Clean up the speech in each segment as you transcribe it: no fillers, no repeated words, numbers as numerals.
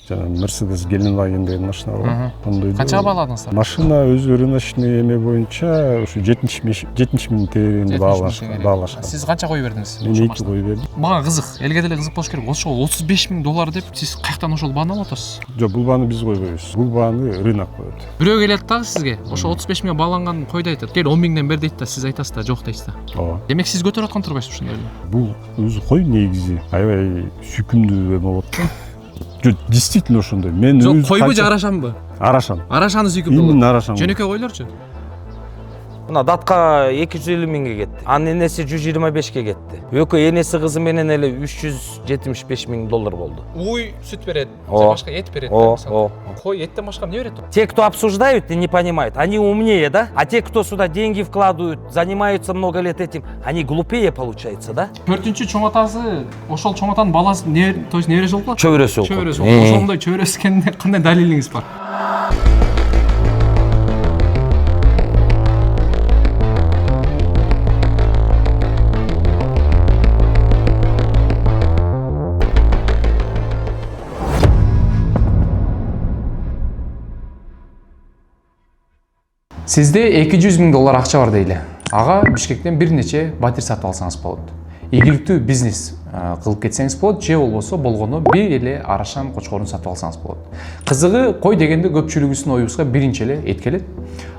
жана Mercedes Gelenwagen деген машина бар. Канчага бааладыңыздар? Машина өзү рыночный эме боюнча ушу 70.000 тегенде баалашкан. Сиз канча коюп бердиңиз? Мен 2 коюп бердим. Мага кызык, элге деле кызык болуш керек. Ошол $35.000 деп сиз каяктан ошол бааны алып атасыз? Жок, бул бааны биз койбойбуз. Бул бааны рынок коет. Бирөө келет дагы сизге, ошо 35.000 бааланган койду айтат. Кел 10.000ден бер дейт да, сиз айтасыз да, жок дейсиз да. Ооба. Демек сиз көтөрүп аткан турбайсыз ушундой эле. Бул өзү кой негизи аябай сүйкүмдүү эме болот да. Действительно ошондой. Мен өзү койбу же арашанбы? Арашан. Арашаны сүйкүмдүү болот. Именно арашан. Жөнөкөй койлорчу? Мына датка 250 миңге кетти. Анын энеси 125ке кетти. Экөө энеси кызы менен эле $375.000 болду. Уй сүт берет, же башка эт берет. Кой эттен башка эмне берет? Те, кто обсуждают и не понимают, они умнее, да? А те, кто сюда деньги вкладывают, занимаются много лет этим, они глупее, получается, да? 4-чү чоң атасы, ошол чоң атанын баласы, то есть неберesi болуп калат? Чөбөрөсү болуп калат. Ошондой чөбөрөсү экенине кандай далилиңиз бар? Сизде $200.000 акча бар дейле. Ага Бишкектен бир нече батир сатып алсаңыз болот. Ийгиликтүү бизнес кылып кетсеңиз болот, же болбосо болгону бир эле арашан кочкорун сатып алсаңыз болот. Кызыгы, кой дегенде көпчүлүгүбүздүн оюбузга биринчи эле эт келет.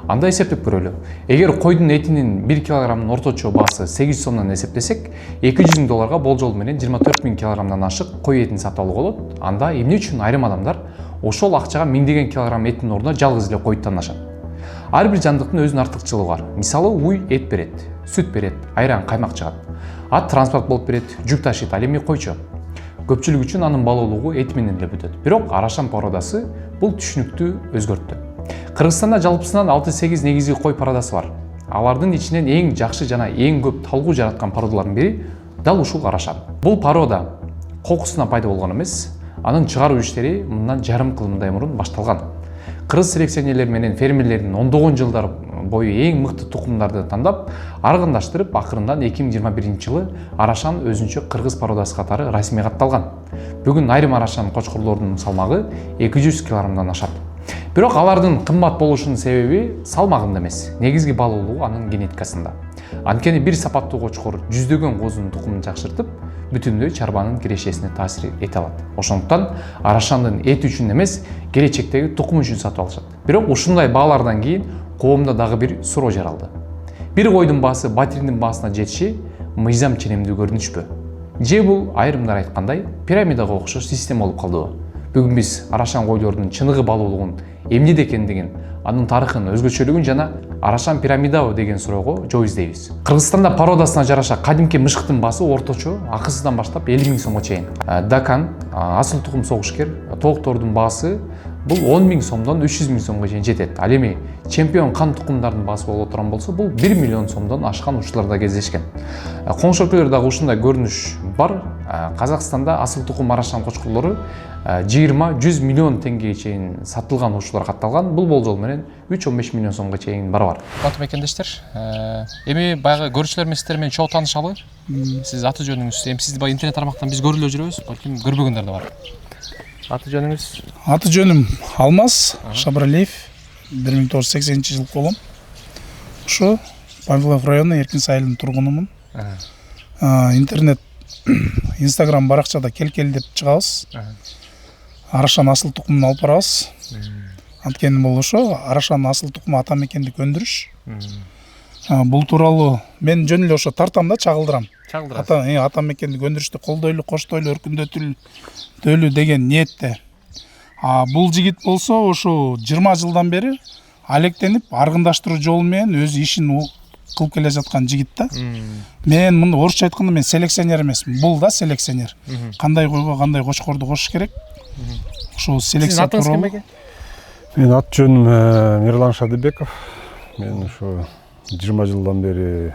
Анда эсептеп көрөлү. Эгер койдун этинин 1 килограммдын орточо баасы 800 сомдон эсептесек, $200.000 болжол менен 24.000 килограммдан ашык кой этин сатып алууга болот. Анда эмне үчүн айрым адамдар ошол акчага миңдеген килограмм эттин ордуна жалгыз эле койду тандашат? Ар бир жандыктын өзүнүн артыкчылыгы бар. Мисалы, уй эт берет, сүт берет, айран, каймак чыгат. Ат транспорт болуп берет, жүк ташыйт, ал эми койчу. Көпчүлүк үчүн анын баалуулугу эт менен эле бүтөт. Бирок арашан породасы бул түшүнүктү өзгөрттү. Кыргызстанда жалпысынан 6-8 негизги кой породасы бар. Алардын ичинен эң жакшы жана эң көп талгуу жараткан породалардын бири дал ушул арашан. Бул порода кокусуна пайда болгон эмес, анын чыгаруу иштери мындан жарым кыл мындай мурун башталган. Кыргыз селекционерлер менен фермерлердин ондогон жылдар бою эң мыкты тукумдарды тандап, аргындаштырып, акырындан 2021-жылы арашан өзүнчө кыргыз породасы катары расмий катталган. Бүгүн айрым арашан кочкорлордун салмагы 200 килограммдан ашат. Бирок алардын кымбат болушунун себеби салмагында эмес, негизги баалуулугу анын генетикасында. Анткени бир сапаттуу кочкор жүздөгөн козунун тукумун жакшыртып, бүтүндөй чарбанын кирешесине таасир эте алат. Ошондуктан арашандын эти үчүн эмес, келечектеги тукум үчүн сатып алышат. Бирок ушундай баалардан кийин коомдо дагы бир суроо жаралды. Бир койдун баасы батирдин баасына жетиши мыйзам ченемдүү көрүнүшпү? Же бул айрымдар айткандай пирамидага окшош система болуп калдыбы? Бүгүн биз арашан койлордун чыныгы баалуулугун, эмнеде экендигин, анын тарыхын, өзгөчөлүгүн жана арашан пирамидабы деген суроого жооп издейбиз. Кыргызстанда породасына жараша кадимки мышыктын баасы орточо акысыздан баштап 50 000 сомго чейин. Дакан, асыл тукум согушкер, тооктордун баасы бул 10 000 сомдон 300 000 сомго чейин жетет. Ал эми чемпион кан тукумдардын баасы болуп турган болсо, бул 1 миллион сомдон ашкан учурларда кездешкен. Коңшу өлкөлөрдө дагы ушундай көрүнүш бар. Казакстанда асыл тукум арашан кочкорлору 20-100 миллион теңгеге чейин сатылган учурлар катталган. Бул болжол менен 3-15 миллион сомго чейин бар. Кантип экендештер? Эми баягы көрүүчүлөр менен сиздер менен чогуу таанышалы. Сиз аты жөнүңүз, эми сизди баягы интернет тармактан биз көрүлө жүрөбүз, балким көрбөгөндөр да бар. Аты жөнүңүз? Аты жөнүм Алмаз Шабралиев, 1980-жылы болом. Ушу Павлов району Эркин айылынын тургунумун. Интернет, Инстаграм баракчада кел деп чыгабыз. Арашан асыл тукумун алып барабыз. Анткени бул ошо арашан асыл тукуму ата мекендик өндүрүш. Бул тууралуу мен жөн эле ошо тартам да, чагылдырам. Ата мекендик өндүрүштү колдойлу, коштойлу, өркүндөтүлөлү деген ниетте. Бул жигит болсо ошо 20 жылдан бери алектенип, аргындаштыруу жолу менен өз ишин кылып келе жаткан жигит да. Мен мында орусча айтканда мен селекционер эмесмин, бул да селекционер. Кандай койго кандай кочкорду кошуш керек? Ошо селекция тууралуу. Мен ат жөнүм Мирлан Шадыбеков. Мен ошо 20 жылдан бери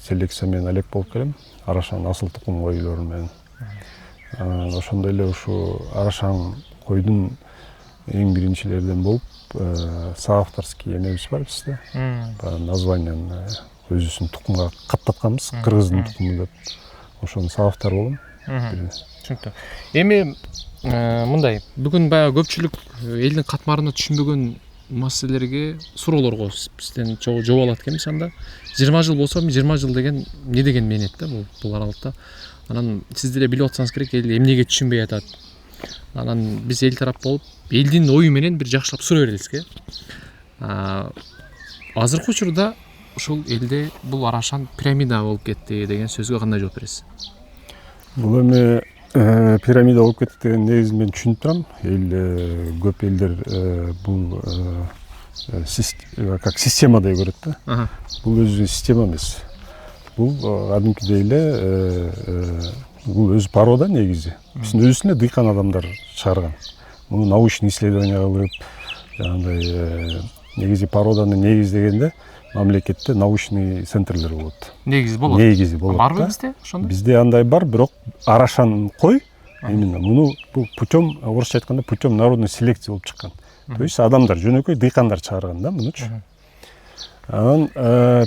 селекция менен алек болуп келем. Арашан асыл тукум койлору менен. Ошондой эле ушу арашан койдун эң биринчилерден болуп, соавторский эмебиз бар бизде. Названияны өзүбүздүн тукумга каттатканбыз, кыргыздын тукуму деп. ошонун сабактары болом. Түшүнүктүү. Эми мындай, бүгүн баягы көпчүлүк элдин катмарына түшүнбөгөн маселелерге, суроолорго бизден жооп алат экенбиз. Анда 20 жыл болсо, 20 жыл деген эмне деген мээнет да бул аралыкта. Анан сиз деле билип атсаңыз керек, эл эмнеге түшүнбөй атат. Анан биз эл тарап болуп, элдин ою менен бир жакшылап сурай берелиске. Азыркы учурда ушул элде бул Арашан пирамида болуп кетти деген сөзгө кандай жооп бересиз? Бул эми пирамида болуп кетти деген негизин мен түшүнүп турам. Көп элдер бул как системадай көрөт да. Бул өзү система эмес. Бул кадимкидей эле бул өзү порода негизи. Биздин өзүнө дыйкан адамдар чыгарган. Муну научный исследование кылып, жанагындай негизи породаны негиздегенде мамлекетте научный центрлер болот. Негизи болот. Негизи болот. Барбы бизде ошондой? Бизде андай бар, бирок Арашан кой именно муну бул путем, орусча айтканда, путем народной селекции болуп чыккан. То есть адамдар, жөнөкөй дыйкандар чыгарган да мунучу. Анан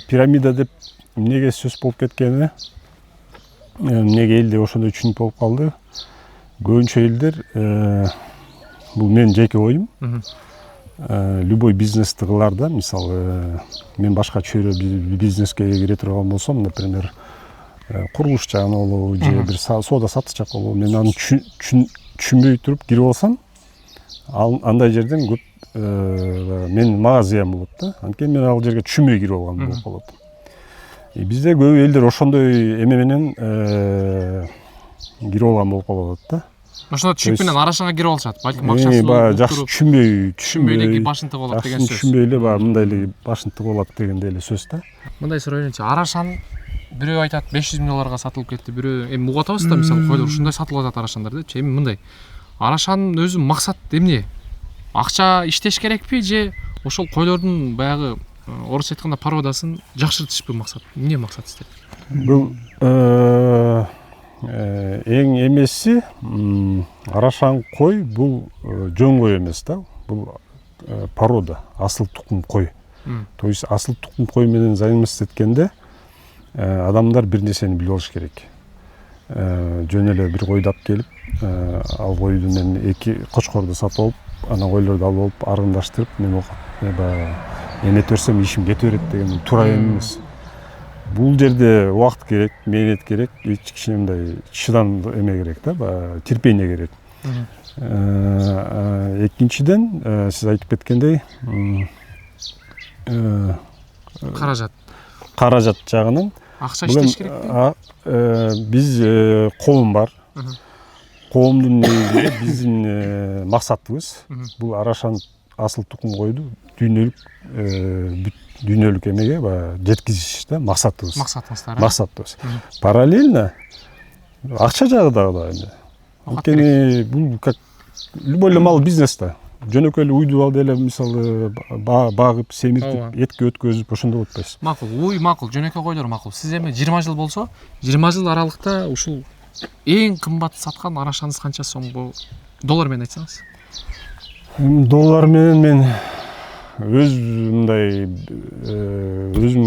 пирамида деп эмнеге сөз болуп кеткени, эмнеге элде ошондой түшүнүк болуп калды. Көбүнчө элдер бул менин жеке оюм. Любой бизнести кыларда, мисалы, мен башка чөйрө бизнеске кире турган болсом, например, курулуш жагына болобу, же бир соода сатыш жакка болобу, мен аны түшүнбөй туруп кирип алсам, андай жерден көп мага зыян болот да. Анткени мен ал жерге түшүнбөй кирип алган болуп калат. Бизде көп элдер ошондой эме менен кирип алган болуп калат да. Ошондо түшүнүк менен Арашанга кирип алышат. Балким акчасы болуп жакшы түшүнбөй эле башын тыгып алат деген сөз. Түшүнбөй эле мындай эле башын тыгып алат дегендей эле сөз да. Мындай сурайынчы, Арашан бирөө айтат 500 миң долларга сатылып кетти, бирөө эми угуп атабыз да, мисалы койлор ушундай сатылып атат Арашандар депчи. Эми мындай, Арашанын өзү максат эмне? Акча иштеш керекпи же ошол койлордун баягы орусча айтканда породасын жакшыртышпы максат? Эмне максат сизде? Бул эң эмеси Арашан кой бул жөн кой эмес да. Бул порода, асыл тукум кой. То есть асыл тукум кой менен заниматься эткенде адамдар бир нерсени билип алыш керек. Жөн эле бир койду алып келип, ал койду мен 2 кочкорду сатып алып, анан койлорду алып алып аргындаштырып, мен эмете берсем ишим кете берет деген туура эмес. Бул жерде убакыт керек, мээнет керек, кичинекей чыдам эме керек да, терпение керек. Экинчиден, сиз айтып кеткендей, каражат жагынан акча иштеш керекпи? Биз коом бар. Коомдун негизинде биздин максатыбыз бул Арашан асыл тукум койду дүйнөлүк эмеге жеткизиш да, максатыбыз. Максатыбыз. Параллельно акча жагы дагы эме. Анткени бул как любой эле мал бизнес да. Жөнөкөй эле уйду алып эле мисалы багып, семиртип, этке өткөзүп ошондой болуп атпайсыз. Макул, уй макул, жөнөкөй койлор макул. Сиз эми 20 жыл болсо, 20 жыл аралыкта ушул эң кымбат саткан Арашаныңыз канча сомго доллар менен айтсаңыз? Доллар менен мен өзүм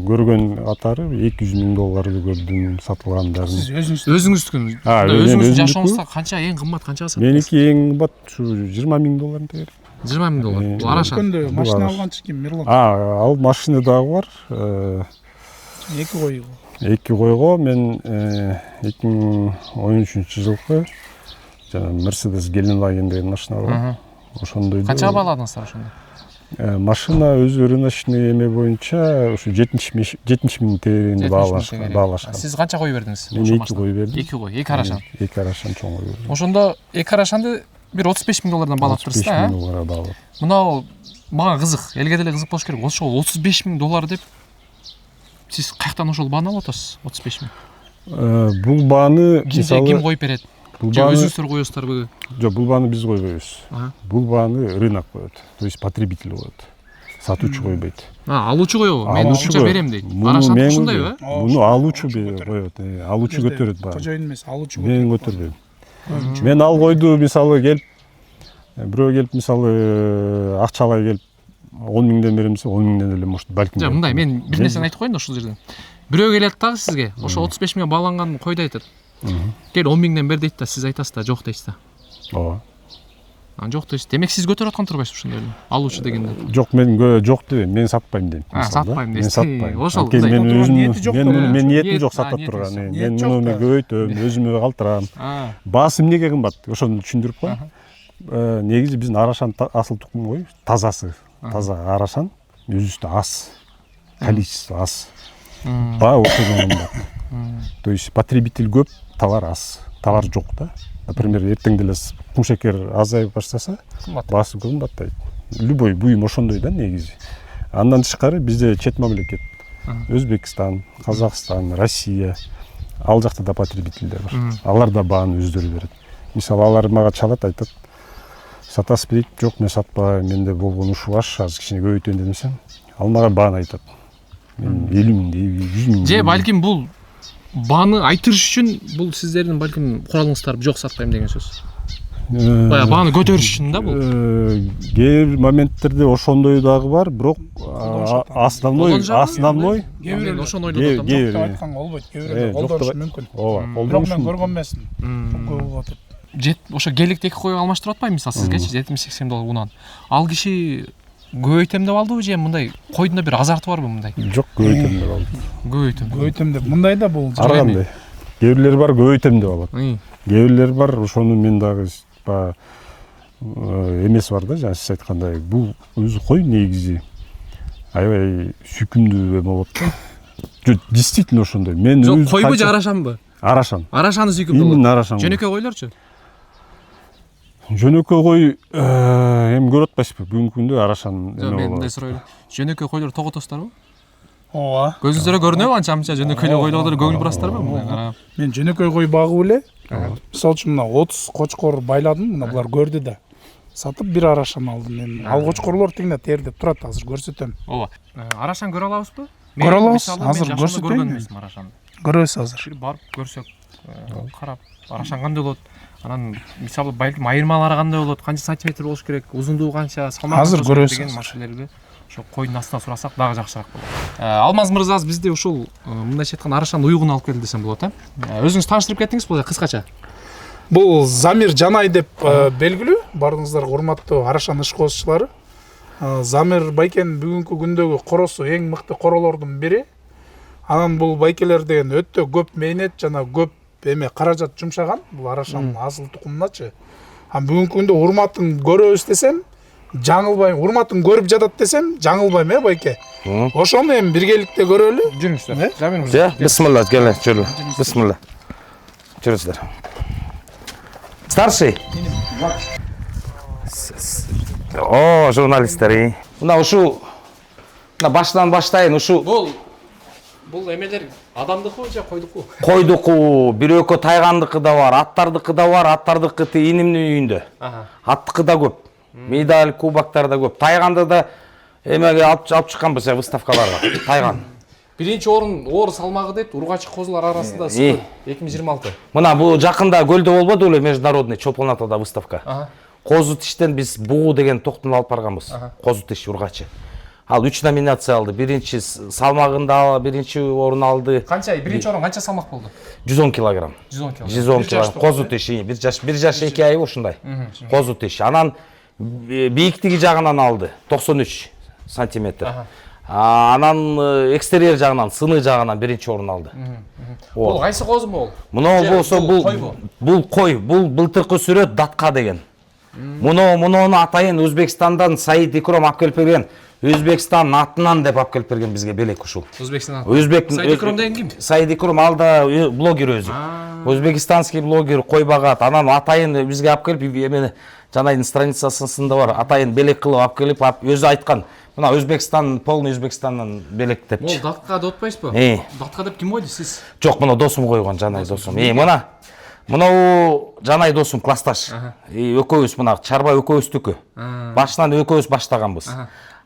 көргөн катары 200 миң долларды көрдүм сатылгандарын. Сиз өзүңүздүкүн? Өзүңүздүн жашооңузда канча эң кымбат канчага саттыңыз? Меники эң кымбат 20 миң доллар керек. 20 миң доллар. Бул Арашан. Өткөндө машина алганчы ким? Мирлан. Ал машина дагы бар. 2 койго. 2 койго мен 2013 жылкы жана Mercedes Gelenwagen деген машина бар. Ошондой. Канчага бааладыңыздар ошондо? Машина өзү рыночный эме боюнча ушу 70 миң тегерегинде баалашкан. Сиз канча кой бердиңиз? Мен 2 кой бердим. 2 кой, 2 Арашан. 2 Арашан чоң кой бердим. Ошондо 2 Арашанды бир 35 миң доллардан баалаптырсыз да? 35 миң долларга баалап. Мынау мага кызык, элге деле кызык болуш керек. Ошол 35 миң доллар деп сиз каяктан ошол бааны алып атасыз? 35 миң. Бул бааны мисалы ким коюп берет? Же өзүңүздөр коесуздарбы? Жок, бул бааны биз койбойбуз. Бул бааны рынок коет. То есть потребитель коет. Сатуучу койбойт. Алуучу коебу? Мен ушунча берем дейт. Арашан ушундайбы? Муну алуучу коет. Алуучу көтөрөт бааны. Кожоюн эмес, алуучу. Мен көтөрбөйм. Мен ал койду мисалы келип, бирөө келип мисалы акчалай келип 10 миңден берем десе 10 миңден эле может балким. Жок, мындай мен бир нерсени айтып коеюн ушул жерден. бирөө келет дагы сизге ошо 35 миңге бааланган койду айтат. Кел 10 миңден бер дейт да, сиз айтасыз да жок дейсиз да. ооба. Жок дейсиз. Демек сиз көтөрүп аткан турбайсыз ушондой эле. Алуучу дегенде. Жок, мен жок дебейм, мен сатпайм дейм. Сатпайм дейсиз. Мен сатпайм. Ошол Анткени мен ниети жок да. мен ниетим Ниет- жок сатып ниет турган. жок. Мен Ниет жок муну да. көбөйтөм, өзүмө калтырам. Баасы эмнеге кымбат? Ошону түшүндүрүп коеюн. Негизи биздин арашан асыл тукум кой, тазасы. Таза арашан, өзүстө аз. Количество аз. Баа ошодон кымбат. То есть потребитель көп, товар аз. Товар жок да. Например, эртең деле кумшекер азайып баштаса, баасы кымбаттайт. Любой буюм ошондой да негизи. Андан тышкары бизде чет мамлекет. Өзбекстан, Казакстан, Россия. Ал жакта да потребительдер бар. Алар да бааны өздөрү берет. Мисалы, алар мага чалат, айтат, сатасызбы дейт. Жок, мен сатпайм, менде болгон ушу аш, азыр кичине көбөйтөйүн десем, ал мага бааны айтат. Мен 50 миң дейм, 100 миң. Же балким бул бааны айтырыш үчүн бул сиздердин балким куралыңыздар жок сатпайм деген сөз. Баягы бааны көтөрүш үчүн да бул. Кээ бир моменттерде ошондой дагы бар, бирок основной Мен ошону ойлоп Кээ- атам. кээ- Жок айтканга болбойт. Кээ бирөө жок деп- колдоnuшу мүмкүн. ооба, Бирок колдонуш мен мүмкүн. көргөн эмесмин. Көп болуп атат. Жет ошо келикти 2 койго алмаштырып атпайбы мисалы сизгечи 70-80 доллар унан. Ал киши көбөйтөм деп алдыбы же мындай койдун да бир азарты барбы мындай? Жок, көбөйтөм деп алды. Көбөйтөм. Деп мындай да бул. Ар кандай. Кээ бирлер бар, көбөйтөм деп алат. Ый. Кээ бирлер бар, ошону мен дагы эмес бар да, жана сиз айткандай, бул өзү кой негизи аябай сүйкүмдүү болот да. Жок, действительно ошондой. Мен Жок, өзү койбу же арашанбы? Арашан. Арашаны сүйкүмдүү Именно болот. арашан. Жөнөкөй койлорчу? Жөнөкөй кой эми көрүп атпайсызбы? Бүгүнкү күндө арашан Жок, мен мындай суройлу. Жөнөкөй койлор тоготосуздарбы? Ооба. Көзүңүздөргө көрүнөбү анча жөнөкөй койлордо көңүл бурасыздарбы? Мындай карап. Мен жөнөкөй кой багып эле. Мисалы үчүн мына 30 кочкор байладым, мына булар көрдү да. Сатып бир арашан алдым мен. Ал кочкорлор тигине тердеп турат, азыр көрсөтөм. Ооба. Арашан көрө алабызбы? Көрө алабыз, Мисалы, азыр мен жашоомдо көрсөтөйүн. көргөн эмесмин арашаны. Көрөбүз азыр. Бир барып көрсөк, карап, арашан кандай болот? Анан мисалы балким айырмалары кандай болот? Канча сантиметр болуш керек? Узундугу канча? Салмагы Азыр канча көрөсүз, деген азыр. маселелерди ошо койдун астынан сурасак дагы жакшыраак болот. Алмаз мырза бизде ушул мындайча айтканда арашан уйгун алып келди десем болот, Өзүңүз тааныштырып кеттиңиз бул кыскача. Бул Замир Жанай деп белгилүү. Баарыңыздарга урматтуу арашан ишкозчулары. Замир байкенин бүгүнкү күндөгү коросу эң мыкты королордун бири. Анан бул байкелер деген өтө көп мээнет жана көп каражат жумшаган. Бул арашан асыл тукумуначы. Бүгүнкү күндө урматын көрөбүз десем, жаңылбайм. Урматын көрүп жатат десем, жаңылбайм, байке. Ошону эми биргеликте көрөлү. Жүрүңүздөр. Замир мырза. Же, бисмилла, келе, жүрү. Бисмилла. Жүрүңүздөр. Старший. О, журналисттер. Мына ушу баштан баштайын, ушу Бул эмелер адамдыкы же койдуку? койдуку, бирөкө тайгандыкы да бар, аттардыкы да бар, аттардыкы инимдин үйүндө. Аттыкы да көп. Медаль, кубоктар да көп. Тайганды да эмеге алып чыкканбыз выставкаларга. Тайган. Биринчи орун оор салмагы дейт, ургачы козулар арасында 2026. Мына бул жакында көлдө болбоду беле международный чемпионатта выставка. Козу тиштен биз бугу деген токтун алып барганбыз. Козу тиш ургачы. Ал 3 номинация алды. Биринчи салмагында биринчи орун алды. Канча биринчи орун канча салмак болду? 110 килограмм. 110 килограмм. Козу тиши, 1 жаш 2 ай ушундай. Козу тиш. Анан бийиктиги жагынан алды. 93 сантиметр. Анан экстерьер жагынан, сыны жагынан биринчи орун алды. Бул кайсы козу бул? Мына болсо бул кой, бул былтыркы сүрөт датка деген. Муну атайын Өзбекстандан Саид Икром алып келип берген. Өзбекстан атынан деп алып келип берген бизге белек ушул. Өзбекстан. Саид Икром деген ким? Саид Икром алда блогер өзү. Өзбекстанский блогер, кой багат. Анан атайын бизге алып келип эмени Жанайдын страницасында бар. Атайын белек кылып алып келип, өзү айткан. Мына Өзбекстан, полный Өзбекстандан белек депчи. Бул датка деп атпайсызбы? Датка деп ким койду сиз? Жок, мына досум койгон, Жанай досум. Мына Жанай досум классташ. Экөөбүз мына чарба экөөбүздүкү. Башынан экөөбүз баштаганбыз.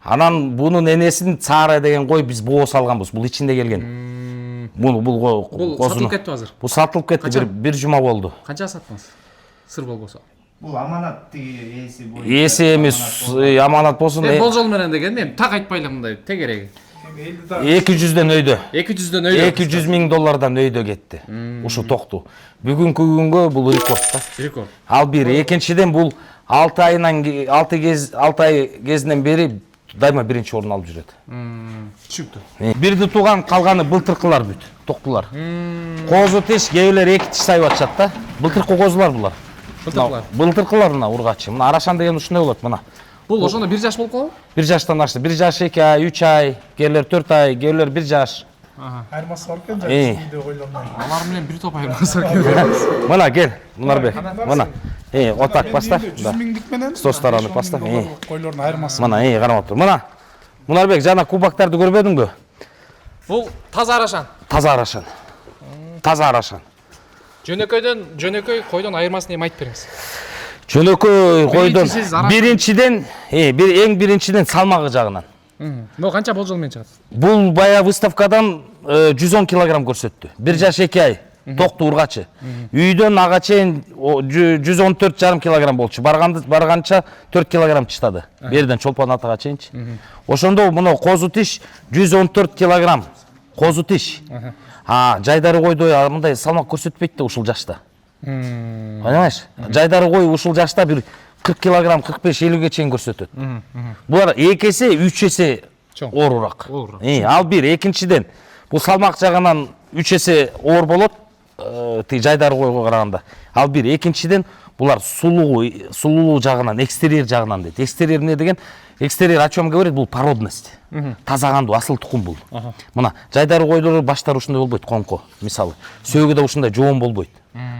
Анан бунун энесин Цара деген кой биз боо салганбыз. Бул ичинде келген. Бул сатылып кетти азыр. Бул сатылып кетти, бир жума болду. Канча саттыңыз? Сыр болбосо. Бул аманат тиги эси боюнча. Эси эмес, аманат болсун. Болжол менен деген, так айтпайлы мындай тегереги. 200ден өйдө. 200дөн өйдө. 200 миң доллардан өйдө кетти. Ушу токту. Бүгүнкү күнгө бул рекорд да. Рекорд. Ал бир, экинчиден бул 6 ай кезинен бери дайыма биринчи орун алып жүрөт. Түшүктүү. Бирди тууган, калганы былтыркылар бүт, токтулар. Козу тиш, кээбилер 2 тиш сайып атышат да. Былтыркы козулар булар. Былтыркылар мына ургачы. Мына Арашан деген ушундай болот мына. Бул ошондо 1 жаш болуп калабы? 1 жаштан ашты. 1 жаш 2 ай, 3 ай, кээбилер 4 ай, кээбилер 1 жаш. Айырмасы бар экен жакшы ойлонмой. Алар менен бир топ айырмасы бар экен. Мына кел, Мунарбек. Мына. Отак бастап. 100 миңдик менен Стостараны бастап. койлордун айырмасы. Мына, карап тур. Мына. Мунарбек жана кубактарды көрбөдүңбү? Бул таза арашан. Таза Арашан. Таза Арашан. Жөнөкөй койдон айырмасын эми айтып бериңиз. Жөнөкөй койдон Биринчисиз Арашан. биринчиден, эң биринчиден салмагы жагынан. Бул канча болжол менен чыгат? Бул бая выставкадан 110 килограмм көрсөттү. 1 жаш 2 ай. Токту ургачы. Үйдөн ага чейин 114,5 килограмм болчу. Барганча 4 килограмм чыктады. Берден Чолпон атага чейинчи. Ошондо мына козу тиш 114 килограмм. Козу тиш. Жайдары койдой мындай салмак көрсөтпөйт да ушул жашта. Понимаешь? Жайдары кой ушул жашта бир 40 килограмм, 45-50ге чейин көрсөтөт. Булар 2 эсе, 3 эсе оорураак. Ал бир, экинчиден бул салмак жагынан 3 эсе оор болот. Жайдары койго караганда. Ал бир, экинчиден булар сулуулуу жагынан, экстерьер жагынан дейт. Экстерьер эмне деген? Экстерьер о чем говорит? Бул породность. Таза кандуу, асыл тукум бул. Мына жайдары койдор баштары ушундай болбойт, коңко, мисалы. Сөөгү да ушундай жоон болбойт.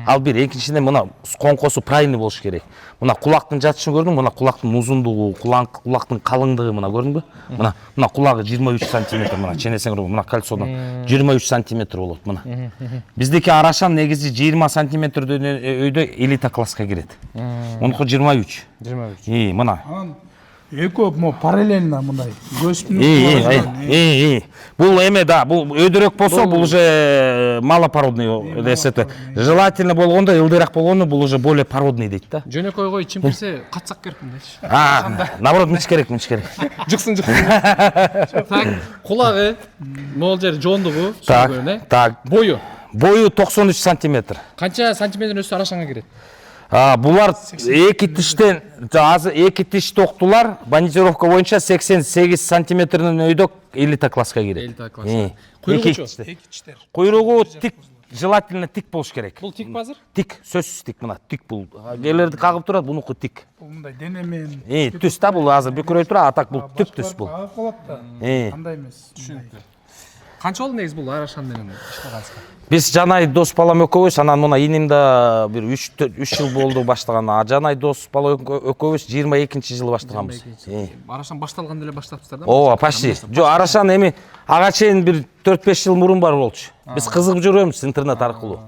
Ал бир, экинчиден мына коңкосу правильный болуш керек. Мына кулактын жатышын көрдүңбү? Мына кулактын узундугу, кулактын калыңдыгы мына көрдүңбү? Мына кулагы 23 сантиметр, мына ченесең көрдүңбү? Мына кольцодон 23 сантиметр болот мына. Биздики Арашан негизи 20 сантиметрден өйдө элита класска кирет. Онуку 23. 23. Мына. Экөө параллельно мындай көзүнүн. Бул эме да, бул өйдөрөөк болсо, бул уже малопородный десет. Желательно болгондо, ылдыйраак болгондо бул уже более породный дейт да. Жөнөкөй кой чимпирсе катсак керекмин дейчи. Наоборот, мич керек. Жыксын. Так, кулагы, могул жери жоондугу, сөөгүнө. Так. Бою 93 сантиметр. Канча сантиметр өссө Арашанга кирет? Булар эки тиштен, азыр эки тиш токтулар, бандировка боюнча 88 сантиметрден өйдө элита класска кирет. Элита класска. Куйругучу? Эки тиштер. Куйругу тик, желательно тик болуш керек. Бул тик базыр? Тик, сөзсүз тик мына, тик бул. Келерди кагып турат, бунуку тик. Бул мындай денемен. Түз да бул азыр бүкүрөй тура, атак бул түп түз бул. Агып калат да. Андай эмес. Түшүнүктүү. Канча болду негизи бул Арашан менен иштеганыңызга? Биз Жанай дос балам экөөбүз, анан мына иним да бир 3 жыл болду баштаган. Жанай дос бала экөөбүз 22-жылы баштаганбыз. Арашан башталганда эле баштапсыздар да? Ооба, почти. Жо, Арашан эми ага чейин бир 4-5 жыл мурун бар болчу. Биз кызыгып жүрөбүз интернет аркылуу.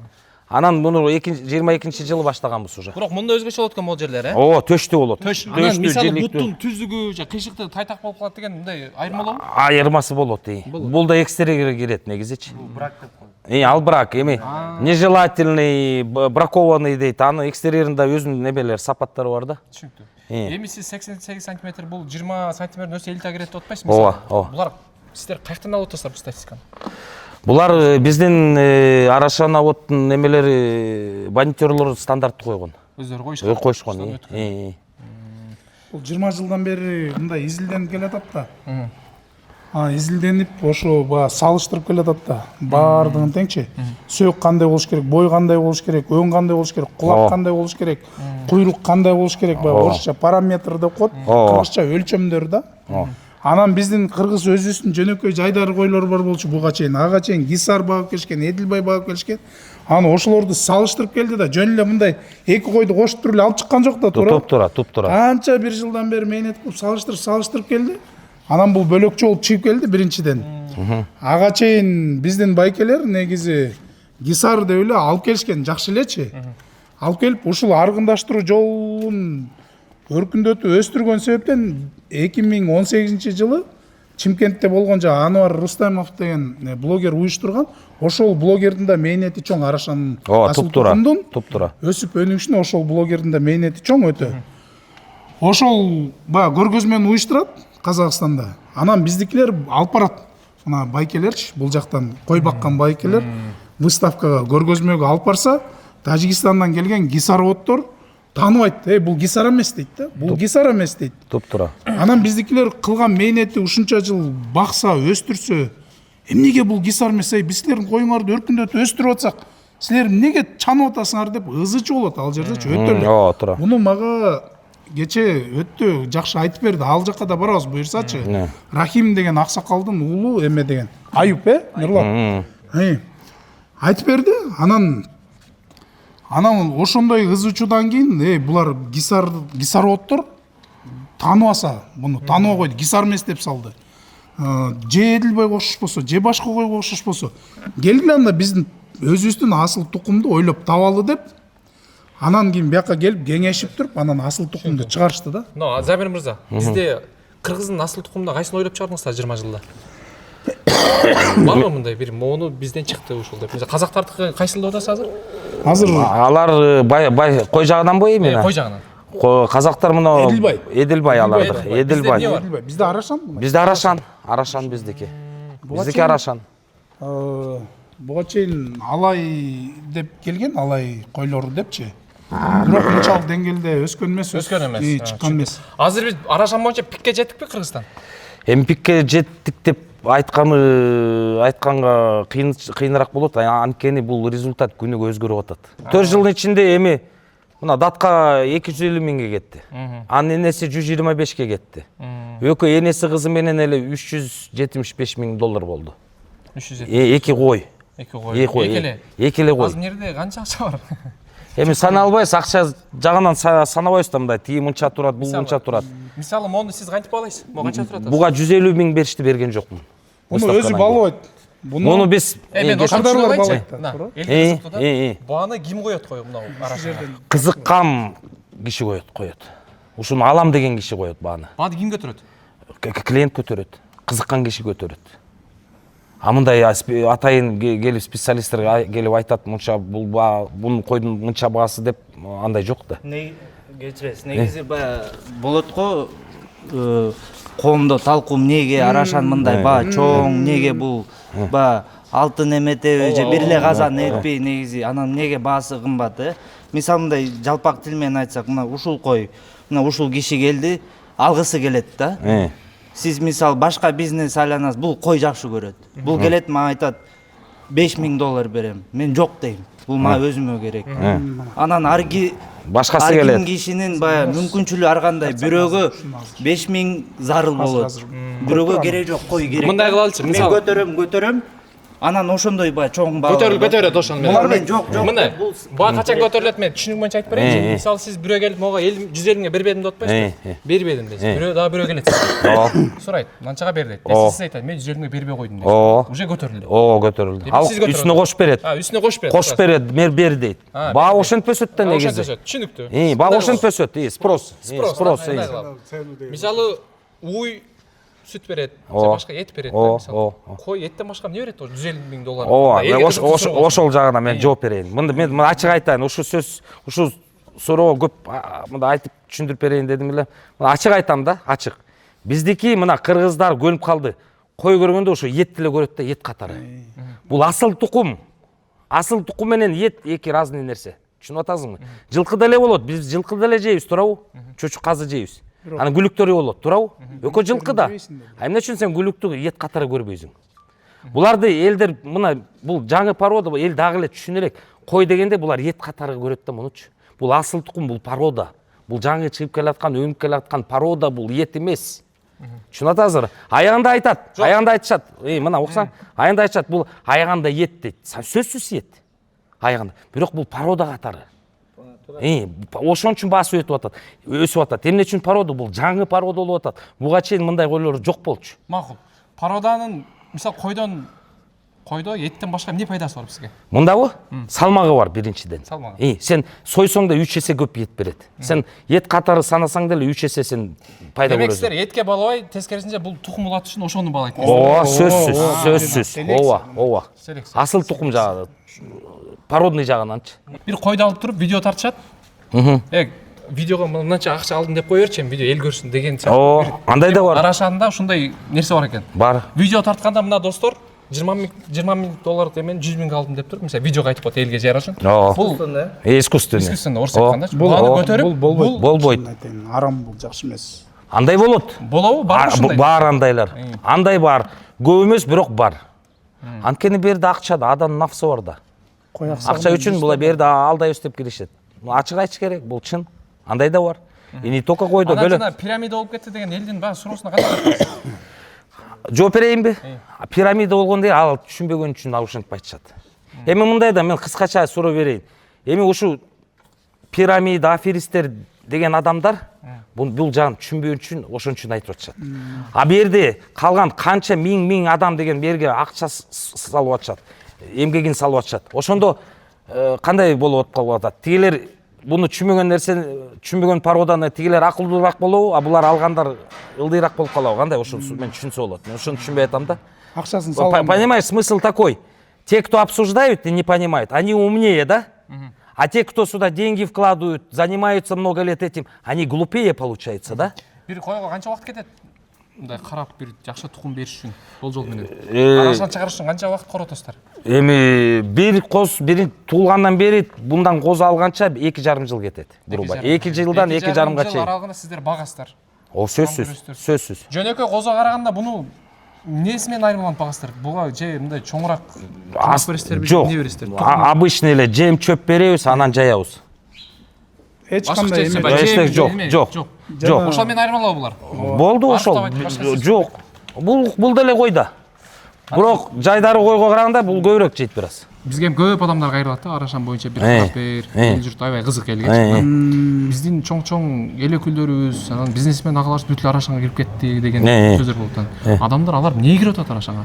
Анан муну 22-жылы баштаганбыз уже. Бирок мында өзгөчө болот экен могул жерлер, э? Ооба, төштүү болот. Анан мисалы буттун түздүгү же кыйшыктыгы тайтак болуп калат деген мындай айырмалообу? Айырмасы болот. Бул да экстерьерге кирет негизичи. Брак деп. Ал брак эми нежелательный, бракованный дейт. Аны экстерьеринде өзүнүн небелер, сапаттары бар да. Түшүнүктүү. Эми сиз 88 сантиметр бул 20 сантиметрден өсө элита кирет деп атпайсызбы? Ооба. Булар сиздер каяктан алып атасыздар бул статистиканы? Булар биздин Арашан авоттун немелери бандитерлор стандартты койгон. Өздөрү койшкон. Бул 20 жылдан бери мындай изилденип келатат да. Изилденип ошо салыштырып келатат да. Баардыгын теңчи. Сөөк кандай болуш керек, бой кандай болуш керек, өң кандай болуш керек, кулак кандай болуш керек, куйрук кандай болуш керек, орусча параметр деп коет, кыргызча өлчөмдөр да. Анан биздин кыргыз өзүбүздүн жөнөкөй жайдары койлор бар болчу буга чейин. Ага чейин Гисар багып келишкен, Эдилбай багып келишкен. Аны ошолорду салыштырып келди да, жөн эле мындай эки койду кошуп туруп эле алып чыккан жок да, туура. Туп-тура. Канча бир жылдан бери мээнет кылып салыштырып келди. Анан бул бөлөкчө болуп чыгып келди биринчиден. Ага чейин биздин байкелер негизи Гисар деп эле алып келишкен, жакшы элечи. Алып келип ушул аргындаштыруу жолун өркүндөтүп өстүргөн себептен 2018-жылы Чимкентте болгон жа Анвар Рустамов деген блогер уюштурган. Ошол блогердин да мээнети чоң Арашанын асыл тукумдун өсүп өнүгүшүнө ошол блогердин да мээнети чоң өтө. Ошол баягы көргөзмөнү уюштурат Казакстанда. Анан биздикилер алып барат. мына байкелерчи, бул жактан кой баккан байкелер выставкага көргөзмөгө алып барса, Тажикстандан келген гисароводдор тааныбайт. Бул гисар эмес дейт да. Бул гисар эмес дейт. туп-туура. Анан биздикилер кылган мээнети ушунча жыл бакса, өстүрсө, эмнеге бул гисар эмес? Биз силердин коюңарды өркүндөтүп өстүрүп атсак, силер эмнеге чанып атасыңар деп ызычы болот ал жердечи, өтө эле. Ооба, туура. Муну мага кече өтө жакшы айтып берди. Ал жакка да барабыз буюрсачы. Рахим деген аксакалдын уулу эме деген. Аюп, Мирлан. Айтып берди. Анан ошондой ызычуудан кийин, булар гисароводдор тааныбаса, муну тааныбай койду, гисар эмес деп салды. Же Эдилбай кошушпосо, же башка кой кошушпосо, келгиле анда биздин өзүбүздүн асыл тукумду ойлоп табалы деп, анан кийин бияка келип кеңешип туруп, анан асыл тукумду чыгарышты да. Замир мырза, бизде кыргыздын асыл тукумунда кайсыны ойлоп чыгардыңыздар 20 жылда? Барбы мындай бир моуну бизден чыкты ушул деп. Казактардыкы кайсы жылда атасыз азыр? Азыр алар бай кой жагынан эми? Кой жагынан. Казактар мына Эдилбай алардык. Эдилбай. Бизде Арашан. Бизде Арашан биздики. Биздики Арашан. Буга чейин Алай деп келген, Алай койлору депчи. Бирок мынчалык деңгээлде өскөн эмес. Чыккан эмес. Азыр биз Арашан боюнча пикке жеттикпи Кыргызстан? Эми пикке жеттик деп айтканга кыйыныраак болот. Анткени бул результат күнүгө өзгөрүп атат. 4 жылдын ичинде эми мына датка 250 миңге кетти. Анын энеси 125ке кетти. Экөө энеси кызы менен эле 375 миң доллар болду. 370. Эки кой. Эки эле кой. Азыр жерде канча акча бар? Эми саналбайбыз, акча жагынан санабайбыз да, мындай тиги мынча турат, бул мынча турат. Мисалы, мону сиз кантип баалайсыз? Могу канча турат? Буга 150 миң беришти, берген жокмун. Муну өзү баалабайт. Муну биз кардарлар баалайт. Бааны ким коет мынау Арашан? Кызыккан киши коет. Ушуну алам деген киши коет бааны. Бааны ким көтөрөт? Клиент көтөрөт. Кызыккан киши көтөрөт. Мындай атайын келип специалисттер келип айтат, мынча бул койдун мынча баасы деп андай жок да. Кечиресиз, негизи баягы болот го, коомдо талкуу эмнеге Арашан мындай баа чоң, эмнеге бул баягы алтын эметеби же бир эле казан этпей, негизи анан эмнеге баасы кымбат, Мисалы мындай жалпак тил менен айтсак, мына ушул кой, мына ушул киши келди, алгысы келет да. Сиз мисалы башка бизнес айланасыз, бул кой жакшы көрөт. Бул келет, мага айтат 5 миң доллар берем. Мен жок дейм. Бул мага өзүмө керек. Анан башкасы келет. Ар кишинин баягы мүмкүнчүлүгү ар кандай. Бирөөгө 5 миң зарыл болот. Бирөөгө керек жок, кой керек. Мындай кылалычы, мисалы мен көтөрөм. Анан ошондой баягы чоң баа. Көтөрүлөт ошону менен. Мен жок. Мындай. Баа качан көтөрүлөт, мен түшүнүк боюнча айтып берейинчи. Мисалы сиз бирөө келип, мага 150 миңге бербедим деп атпайсызбы? Бербедим дейсиз. Бирөө келет. Сурайт, мынчага бер дейт. Сиз айтат, мен 150 миңге бербей койдум дейсиз. Уже көтөрүлдү. Көтөрүлдү. Ал үстүнө кош берет. Үстүнө кош берет. Кош берет, бер дейт. Баа ошентип өсөт да негизи. Түшүнүктүү. Баа ошентип өсөт, спрос. Мисалы, уй süt берет, башка эт берет. Кой эттен башка эмне берет? 150 миң доллар. Ошол жагына мен жооп берейин. Мен ачык айтайын, ушул сөз, ушул суроого көп мындай айтып түшүндүрүп берейин дедим эле. Ачык айтам да, ачык. Биздики мына кыргыздар көнүп калды. Кой көргөндө ошо эт эле көрөт да, эт катары. Бул асыл тукум. Асыл тукум менен эт эки разный нерсе. Түшүнүп атасыңбы? Жылкы деле болот. Биз жылкы деле жейбиз, туурабы? Чөчүк казы жейбиз. Анан күлүктөрү болот, туурабы? Экөө жылкы да. Эмне үчүн сен күлүктү эт катары көрбөйсүң? Буларды элдер мына бул жаңы порода, эл дагы эле түшүнө. Кой дегенде булар эт катары көрөт да мунучу. Бул асыл тукум, бул порода. Бул жаңы чыгып келаткан, өнүп келаткан порода, бул эт эмес. Түшүнүп атасызбы? Аягында айтат, аягында айтышат. Мына окусаң, аягында айтышат, бул аягында эт дейт. Сөзсүз эт. Аягында. Бирок бул порода катары. Ошон үчүн баасы өсүп атат. Эмне үчүн порода? Бул жаңы порода болуп атат. Буга чейин мындай койлор жок болчу. Макул. Породанын, мисалы койдо эттен башка эмне пайдасы бар бизге? Мындабы? Салмагы бар биринчиден. Салмагы. Сен сойсоң да 3 эсе көп эт берет. Сен эт катары санасаң деле 3 эсе сен пайда көрөсүң. Демек силер этке балабай, тескерисинче бул тукум улат үчүн ошону балайт. Сөзсүз. Ооба. Асыл тукум жагы. Породный жагынанчы. Бир койду алып туруп видео тартышат. видеого мынанча акча алдым деп кое берчи, видео эл көрсүн деген О, андай да бар. Арашанда ушундай нерсе бар экен. Бар. Видео тартканда мына достор 20 миң доллар демен 100 миңге алдым деп тур. Мисалы видео айтып коет элге жайгаш үчүн. Бул Искусственный. орус айтканда. Буны көтөрүп Болбойт. Арам бул жакшы эмес. Андай болот. болобу, бар ушундай. Бар андайлар. Андай бар. Көп эмес, бирок бар. Анткени берде акча да, адамдын нафсы бар да. Акча үчүн була берде алдайбыз деп киришет. Ачык айтыш керек, бул чын. Андай да бар. И не только койдо, Анан бөлө. жана пирамида болуп кетти деген элдин баягы суроосуна кандай карайсыз? Жооп берейинби? Пирамида болгондой ал түшүнбөгөн үчүн ал ушинтип айтышат. Эми мындай да мен кыскача суроо берейин. Эми ушу пирамида, аферистер деген адамдар бул жагын түшүнбөгөн үчүн ошон үчүн айтып атышат. А берде калган канча миң адам деген берге акча салып атышат, эмгегин салып атышат. Ошондо кандай болуп калып атат? Тигилер буну түшүнбөгөн нерсени, түшүнбөгөн пародан тигилер акылдуураак болобу, а булар алгандар ылдыйраак болуп калабы? Кандай ошону мен түшүнсө болот. Мен ошону түшүнбөй атам да. Акчасын салган. Понимаешь, смысл такой. Те, кто обсуждают и не понимают, они умнее, да? А те, кто сюда деньги вкладывают, занимаются много лет этим, они глупее получается, да? Бир койго канча убакыт кетет? Мындай карап бир жакшы тукум бериш үчүн болжол менен. Арашан чыгарыш үчүн канча убакыт коротосуздар? Эми бир коз бир туулгандан бери мындан коз алганча 2,5 жыл кетет. Грубо. 2 жылдан 2,5 чейин. Аралыгында сиздер багасыздар. О, сөзсүз. Жөнөкөй козго караганда буну эмнеси менен айырмаланып багасыздар? Буга же мындай чоңураак бересиздерби, эмне бересиздер? Обычный эле жем чөп беребиз, анан жаябыз. Эч кандай Жок. Ошол менен айырмалабы булар? Болду ошол. Жок. Бул деле койда. Бирок жайдары койго караганда бул көбүрөөк жейт бир аз. Бизге эми көп адамдар кайрылат да, Арашан боюнча бир карап бер, эл журт аябай кызык элге. Биздин чоң эл өкүлдөрүбүз, анан бизнесмен агаларыбыз бүт эле Арашанга кирип кетти деген сөздөр болуп атат. Адамдар алар эмнеге кирип атат Арашанга?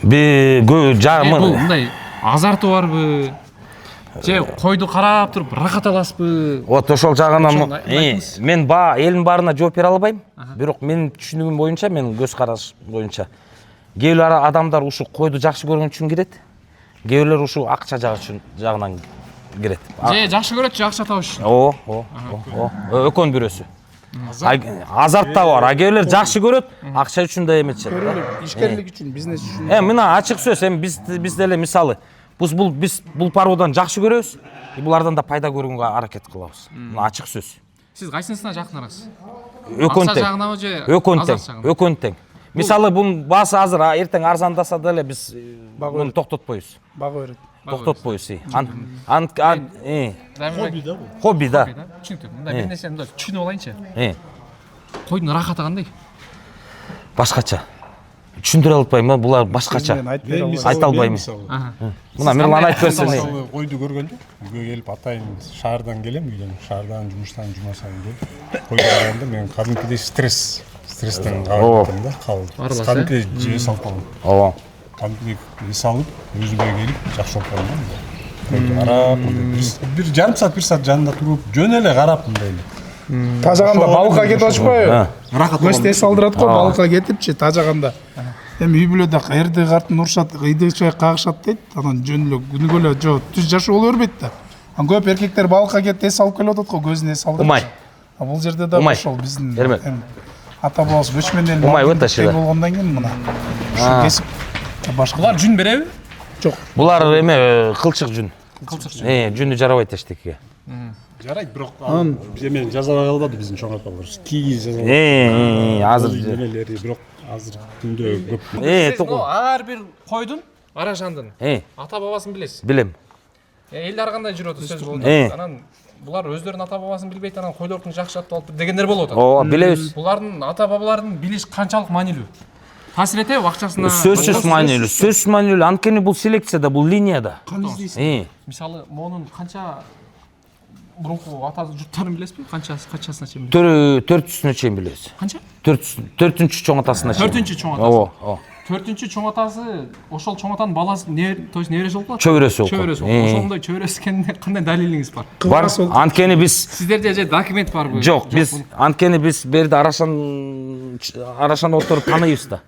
Бул мындай азарту барбы? Же койду карап туруп рахат аласызбы? Вот ошол жагынан мен элдин баарына жооп бере албайм. Бирок менин түшүнүгүм боюнча, менин көз караш боюнча кээ бир адамдар ушу койду жакшы көргөн үчүн кирет. Кээ бирлер ушу акча жагынан кирет. Же жакшы көрөт, же акча табыш. Экөөнүн бирөөсү. Азарт да бар. А кээ бирлер жакшы көрөт, акча үчүн да эметишет. ишкерлик үчүн, бизнес үчүн. Мына ачык сөз, эми биз деле мисалы биз бул пародан жакшы көрөбүз, булардан да пайда көргөнгө аракет кылабыз. Мына ачык сөз. Сиз кайсынысына жакыныраksыз? Экөөнү тең. Мисалы бунун баасы азыр эртең арзандаса деле биз муну токтотпойбуз. Бага берет. Токтотпойбуз. Хобби да. Түшүнүктүү. Мындай бир нерсени түшүнүп алайынчы. Койдун рахаты кандай? Башкача. Түшүндүрө албайм, булар башкача. Айта албайм. Мына Мирлан айтып берсин. Койду көргөндө, үйгө келип атайын шаардан келем, үйдөн, шаардан жумуштан жумасайын деп. Койду караганда мен кадимкидей стресстен калдым да, калдым. Кадимкидей жөө салып калдым. Ооба. Кадимкидей салып, өзүмө келип жакшы болуп калдым. Койду карап, бир жарым саат, 1 саат жанында туруп, жөн эле карап мындай. Тажаганда балыкка кетип атышпайбы? Көз тез салдырат го, балыкка кетипчи тажаганда. Эми үй бүлөдө кайрды картын урушат, ыйдыгчай кагышат дейт. Анан жөн эле күнүгө эле түз жашоо боло бербейт да. Анан көп эркектер балыкка кетип тез салып келип атат го, көзүнө салдырып. Умай. А бул жерде да ошол биздин ата бабабыз көчмөн эл болгондон кийин мына ушу кесип башка. Булар жүн береби? Жок. Булар эме кылчык жүн. Жүнү жарабайт эчтекеге. Жарайт, бирок анан эме жазабай калбады биздин чоң апалар. Кийиз жазабай. Азыр эмелери бирок азыр күндө көп. Ар бир койдун, Арашандын ата бабасын билесиз? Билем. Элдер кандай жүрөт сөз болуп. Анан булар өздөрүнүн ата бабасын билбейт, анан койлордун жакшы аты алып дегендер болуп атат. Ооба, билебиз. Булардын ата бабаларын билиш канчалык маанилүү? Таасир этеби акчасына? Сөзсүз маанилүү. Анткени бул селекцияда, бул линияда. Кандай издейсиң? Мисалы, монун канча мурунку ата журттарын билесизби? Канчасына чейин? 400-сүнө чейин билебиз. Канча? 4-чү чоң атасына чейин. 4-чү чоң атасы. Ооба. 4-чү чоң атасы ошол чоң атанын баласы, то есть небереси болуп калат? Чөбөрөсү болуп калат. Ошондой чөбөрөсү экенине кандай далилиңиз бар? Бар. Анткени биз сиздерде же документ барбы? Жок, биз анткени биз берде Арашан отуруп тааныйбыз да.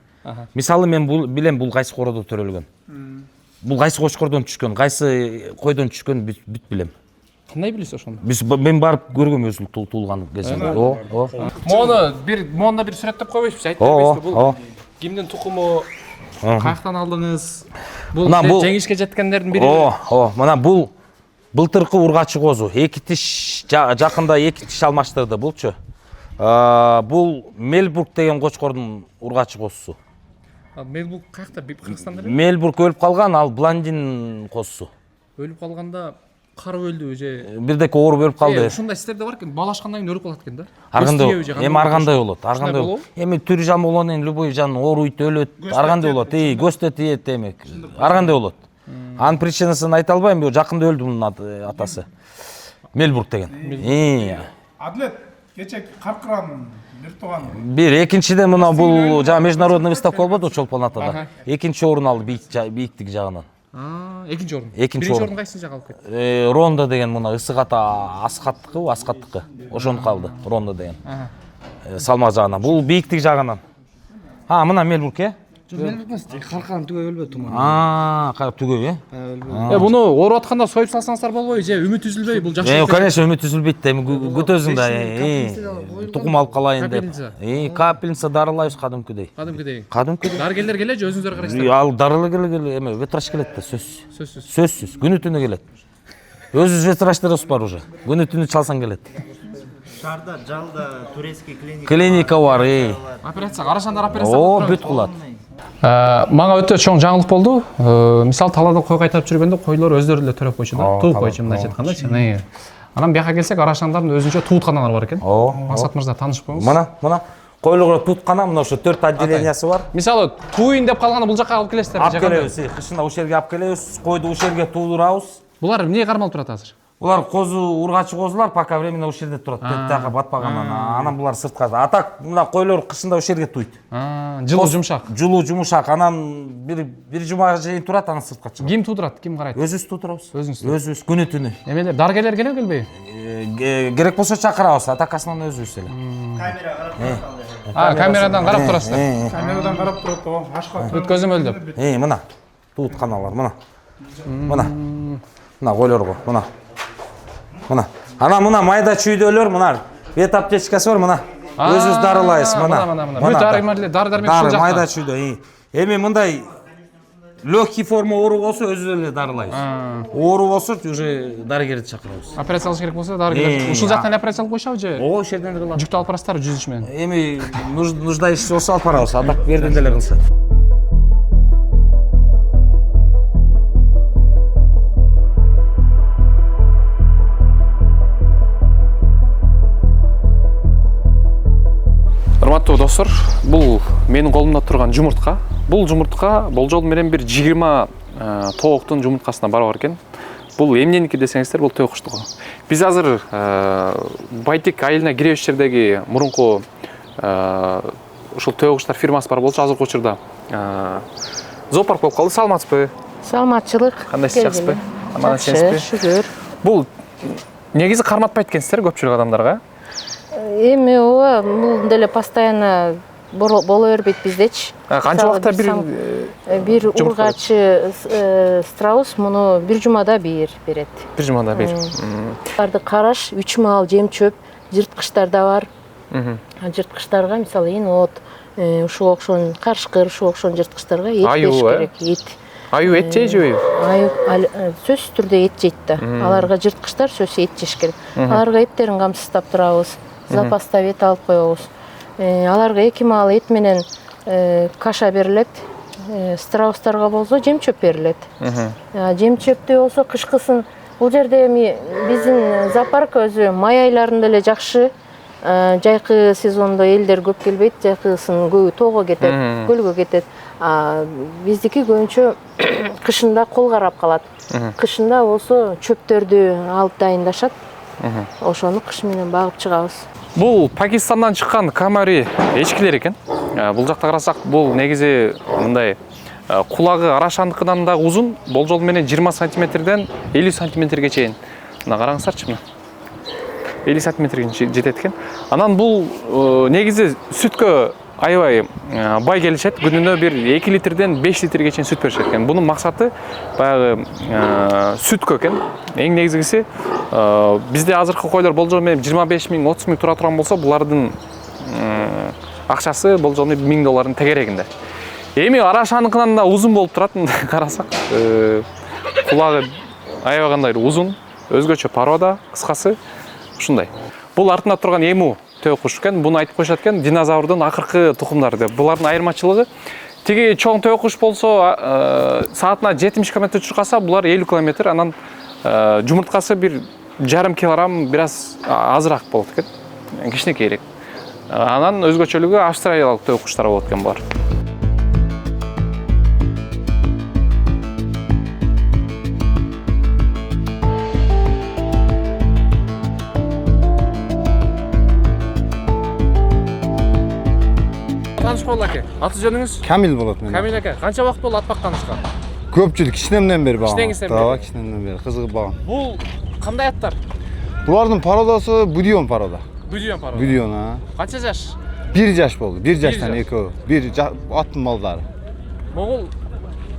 Мисалы мен билем бул кайсы кородо төрөлгөн. Бул кайсы кочкордон түшкөн, кайсы койдон түшкөн бүт билем. Кандай билесиз ошону? Мен барып көргөм өзүм туулган кезимде. Мону бир сүрөттөп койбойсузбуз, айтып бербейсизби? Бул кимдин тукуму? Каяктан алдыңыз? Бул жеңишке жеткендердин бири. Мына бул былтыркы ургачы козу. Эки тиш жакында эки тиш алмаштырды булчу. Бул Мельбург деген кочкордун ургачы козусу. Мельбург каякта? Кыргызстанда эле? Мельбург өлүп калган, ал блондин козусу. Өлүп калганда карып өлдү же? Бирдеке ооруп өлүп калды. Ушундай сиздерде бар экен, бала ашкандан кийин өлүп калат экен да. Ар кандай болот? Эми түрү жан болгондон кийин любой жан ооруйт, өлөт, ар кандай болот. Көзтө тиет демек. Ар кандай болот. Анын причинасын айта албайм, жакында өлдү мунун атасы. Мельбург деген. Адлет кече каркыран бир тууган. Бир, экинчиден мына бул жана международный выставка болбоду чолпонатада. Экинчи орун алды бийиктик жагынан. Экинчи орун. Экинчи орун кайсы жак алып кетти? Ронда деген мына ысык ата аскаттыкы, ошону калды. Ронда деген. Салмак жагынан. Бул бийиктик жагынан. Мына Мельбург, Каркан түгөй өлбөдү туман. Түгөй, Буну ооруп атканда союп салсаңыздар болбойбу же? Үмүт үзүлбөй, бул жакшы. Конечно, үмүт үзүлбөйт да. Эми күтөсүң да. Тукум алып калайын деп. Капельница дарылайбыз кадимкидей. Дарыгерлер келет же өзүңүздөр карайсыздар? Ал дарыгерлер эме ветврач келет да, сөзсүз. Күнү түнү келет. Өзүбүз ветврачтарыбыз бар уже. Күнү түнү чалсаң келет. Шарда, жалда, турецкий клиника. Клиника бар, Операция, карашандар операция. Бүт кылат. Мага өтө чоң жаңылык болду. Мисалы талаада кой кайтарып жүргөндө койлор өздөрү эле төрөп койчу да. Тууп койчу мындайча айтканда. Анан бияка келсек арашандардын өзүнчө туутканалары бар экен. Максат мырза таанышпайбыз. Мына койлорго туткана мына ошо 4 отделениясы бар. Мисалы туйын деп калганда бул жакка алып келесиздер. Алып келебиз, кышында ушул жерге алып келебиз, койду ушул жерге туудурабыз. Булар эмнеге кармалып турат азыр? Булар козу ургачы козулар, пока временно ушул жерде турат. Тетага батпагандан. Анан булар сыртка. Так мына койлор кышында ушул жерге туйт. Жылуу жумшак. Жылуу жумшак. Анан бир жумага чейин турат, анан сыртка чыгат. Ким туудурат, ким карайт? Өзүбүз туудурабыз. Өзүңүз Күнү түнү. Эмелер дарыгерлер келеби келбейби? Керек болсо чакырабыз, атакасынан өзүбүз эле. Камерадан карап турасыздар. Камерадан карап турат го, ашка. Өткөзөм өлдөп. Мына туутканалар, мына койлорго, мына. Мына майда чүйдөлөр, мына вет аптечкасы бар, мына. Өзүбүз дарылайбыз, мына. Бүт дары-дармек ушул жакта. Майда чүйдө. Эми мындай легкий форма оору болсо өзүбүз эле дарылайбыз. Оору болсо уже дарыгерди чакырабыз. Операция кылыш керек болсо дарыгер. Ушул жактан операция кылып койшабы же? Ошол жерден эле кылат. Жүктү алып барасыздар жүзүч менен. Эми нуждающийся болсо алып барабыз, а так берден деле кылса. Урматтуу достор, бул менин колумда турган жумуртка. Бул жумуртка болжол менен бир 20 тооктун жумурткасына барабар экен. Бул эмненики десеңиздер, бул төө куштугу. Биз азыр Байтик айылына киребиш жердеги мурунку ушул төө куштар фирмасы бар болчу, азыркы учурда зоопарк болуп калды. Саламатсызбы? Саламатчылык. Кандайсыз, жакшысызбы? Аман сенсизби? Шүгүр. Бул негизи карматпайт экенсиздер көпчүлүк адамдарга. Эми ооба, бул деле постоянно боло бербейт биздечи. Канча убакта бир ургачы страус муну бир жумада бир берет. Бир жумада бир. Аларды караш, 3 маал жем чөп, жырткычтар да бар. Жырткычтарга мисалы от, ушуга окшогон карышкыр, ушуга окшогон жырткычтарга эт бериш керек. Эт. Аю эт жейби? Аю сөзсүз түрдө эт жейт да. Аларга жырткычтар сөзсүз эт жеш керек. Аларга эттерин камсыздап турабыз. Запастап эт алып коебуз. Аларга 2 маал эт менен каша берилет. Страустарга болсо жем чөп берилет. Жем чөптү болсо кышкысын бул жерде эми биздин зоопарк өзү май айларында эле жакшы. Жайкы сезондо элдер көп келбейт, жайкысын көбү тоого кетет, көлгө кетет. Биздики көбүнчө кышында кол карап калат. Кышында болсо чөптөрдү алып дайындашат. Ошону кыш менен багып чыгабыз. Бул Пакистандан чыккан камари эчкилер экен. Бул жакта карасак, бул негизи мындай кулагы арашандыкынан да узун, болжол менен 20 сантиметрден 50 сантиметрге чейин. Мына караңыздарчы, мына 50 сантиметрге жетет экен. Анан бул негизи сүткө аябай бай келишет. Күнүнө бир 2 литрден 5 литрге чейин сүт беришет экен. Бунун максаты баягы сүткө экен. Эң негизгиси бизде азыркы койлор болжол менен 25 миң, 30 миң тура турган болсо, булардын акчасы болжол менен $1000 тегерегинде. Эми Арашаныкынан да узун болуп турат, карасак. Кулагы аябай кандай узун, өзгөчө порода, кыскасы ушундай. Бул артында турган эму төө куш экен. Буну айтып коюшат экен, динозаврдын акыркы тукумдары деп. Булардын айырмачылыгы тиги чоң төө куш болсо, саатына 70 км учуркаса, булар 50 км, анан жумурткасы 1,5 килограмм, бир аз азыраак болот экен. Кичинекейирээк. Анан өзгөчөлүгү австралиялык төө куштар болот экен булар. Таныш болду аке. Аты жөнүңүз? Камил болот менен. Камил аке, канча убакыт болду ат бакканыңызга? Көпчүлүк кичинемден бери багам. Кичинеңизден бери? Ооба, кичинемден бери кызыгып багам. Бул кандай аттар? Булардын пародасы Будион порода. Будион порода. Будион, а. Канча жаш? 1 жаш болду. 1 жаштан жаш. экөө. 1 аттын балдары. Могул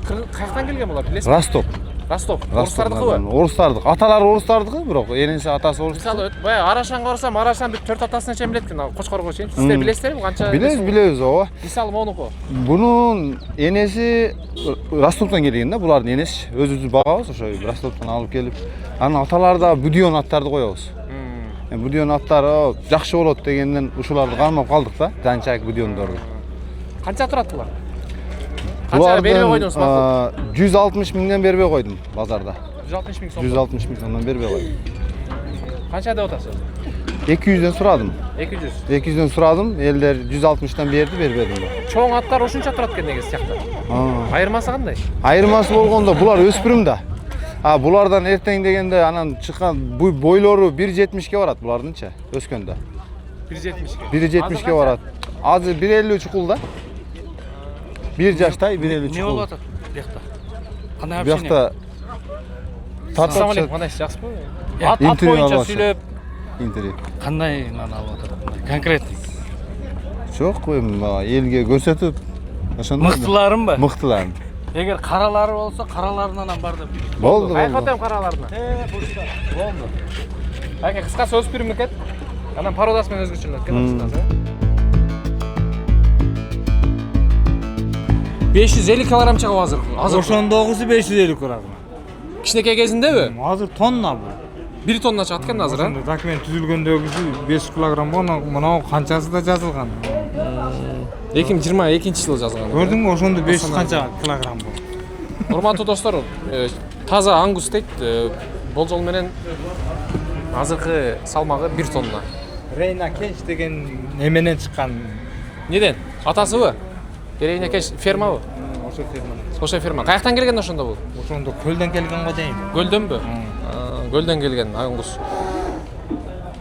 каяктан келген булар, билесизби? Ростов. Ростов. Орустардыкыбы? Орустардык. Аталары орустардыкы, бирок энеси атасы орус. Мисалы, баягы Арашанга барсам, Арашан бир 4 атасына чейин билет экен, Кочкорго чейин. Сиздер билесиздерби канча? Билебиз, ооба. Мисалы монуку. Бунун энеси Ростовдон келген да, булардын энеси. Өзүбүз багабыз, ошо Ростовдон алып келип. Анын аталары да Будион аттарды коебуз. Будион аттары жакшы болот дегенден ушуларды кармап калдык да, жанчаак Будиондорду. Канча турат булар? Канча бербей койдуңуз макул? 160 миңден бербей койдум базарда. 160 миң сом. 160 миң сомдон бербей койдум. Канча деп атасыз? 200дөн сурадым. 200. 200дөн сурадым, элдер 160тан берди, бербедим. Чоң аттар ушунча турат экен негизи сыякта. Айырмасы кандай? Айырмасы болгондо булар өспүрүм да. Булардан эртең дегенде анан чыккан бойлору 1,70ке барат булардынча, өскөндө. 1,70ке. 1,70ке барат. Азыр 1,50 чукул да. 1 жаштай 1,50 чукул. Не болуп атат биякта? Кандай Биякта Ассаламу алейкум, кандайсыз, жакшысызбы? Ат Интервью боюнча албакчы. Э, сүйлөп, интервью. Кандай нан алып атат? Конкретный. Жок, элге көрсөтүп, ошондой. Мыктыларым ба? Мыктыларым. Эгер каралары болсо, караларынан бар деп. Болду. байкотом караларына. Бурчта. Болду. Аке, кыскасы өспүрүм экен. Анан пародасы менен өзгөчөлөнөт экен. 550 килограмм чыгып азыр. Ошондогусу 550 килограмм. Кичинекей кезиндеби? Азыр тонна бул. 1 тонна чыгат экен азыр, а? Документ түзүлгөндөгүсү 5 килограмм болон, мына канчасы да жазылган. 2022-жылы жазылган. Көрдүңбү, ошондо 500 канча килограмм болду. Урматтуу достор, таза ангус дейт, болжол менен азыркы салмагы 1 тонна. Рейна Кенч деген неменен чыккан. Неден? Атасыбы? Рейна Кенч фермабы? Ошо ферма. Ошо ферма. Каяктан келген ошондо бул? Ошондо көлдөн келген го дейм. Көлдөнбү? Көлдөн келген ангус.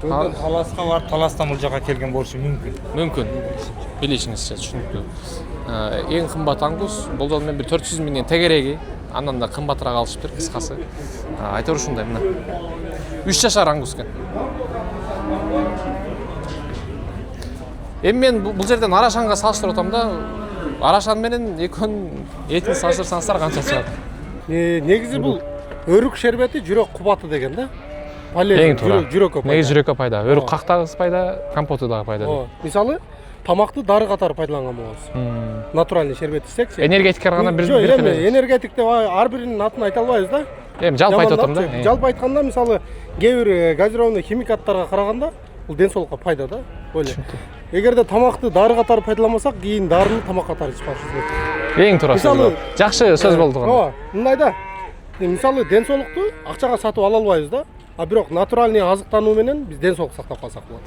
Көлдөн Таласка барып, Таластан бул жака келген болушу мүмкүн. Мүмкүн. Билишиңизче, түшүнүктүү. Эң кымбат ангус болжол менен 400 миңден тегереги, андан да кымбатыраак алышыптыр, кыскасы. Айтор ушундай мына. 3 жашар ангус экен. Эми мен бул жерден Арашанга салыштырып атам да, Арашан менен экөөнүн этин салыштырсаңыздар канча чыгат? Негизи бул өрүк шербети жүрөк кубаты деген да. Эң туура. Жүрөккө пайда. Негизи жүрөккө пайда. Өрүк кактагысы пайда, компоту дагы пайда. Мисалы, тамакты дары катары пайдаланган болобуз. Натуральный шербет ичсекчи. Энергетикке караганда бир энергетикте ар биринин атын айта албайбыз да. Эми жалпы айтып атам да. Жалпы айтканда, мисалы, кээ бир газированный химикаттарга караганда бул ден соолукка пайда да. Ойлойм. Эгерде тамакты дары катары пайдаланмасак, кийин дарыны тамак катары ичип алышыбыз керек. Эң туура сөз. Жакшы сөз болду. Ооба, мындай да. Мисалы, ден соолукту акчага сатып ала албайбыз да. Бирок натуральный азыктануу менен биз ден соолук сактап калсак болот.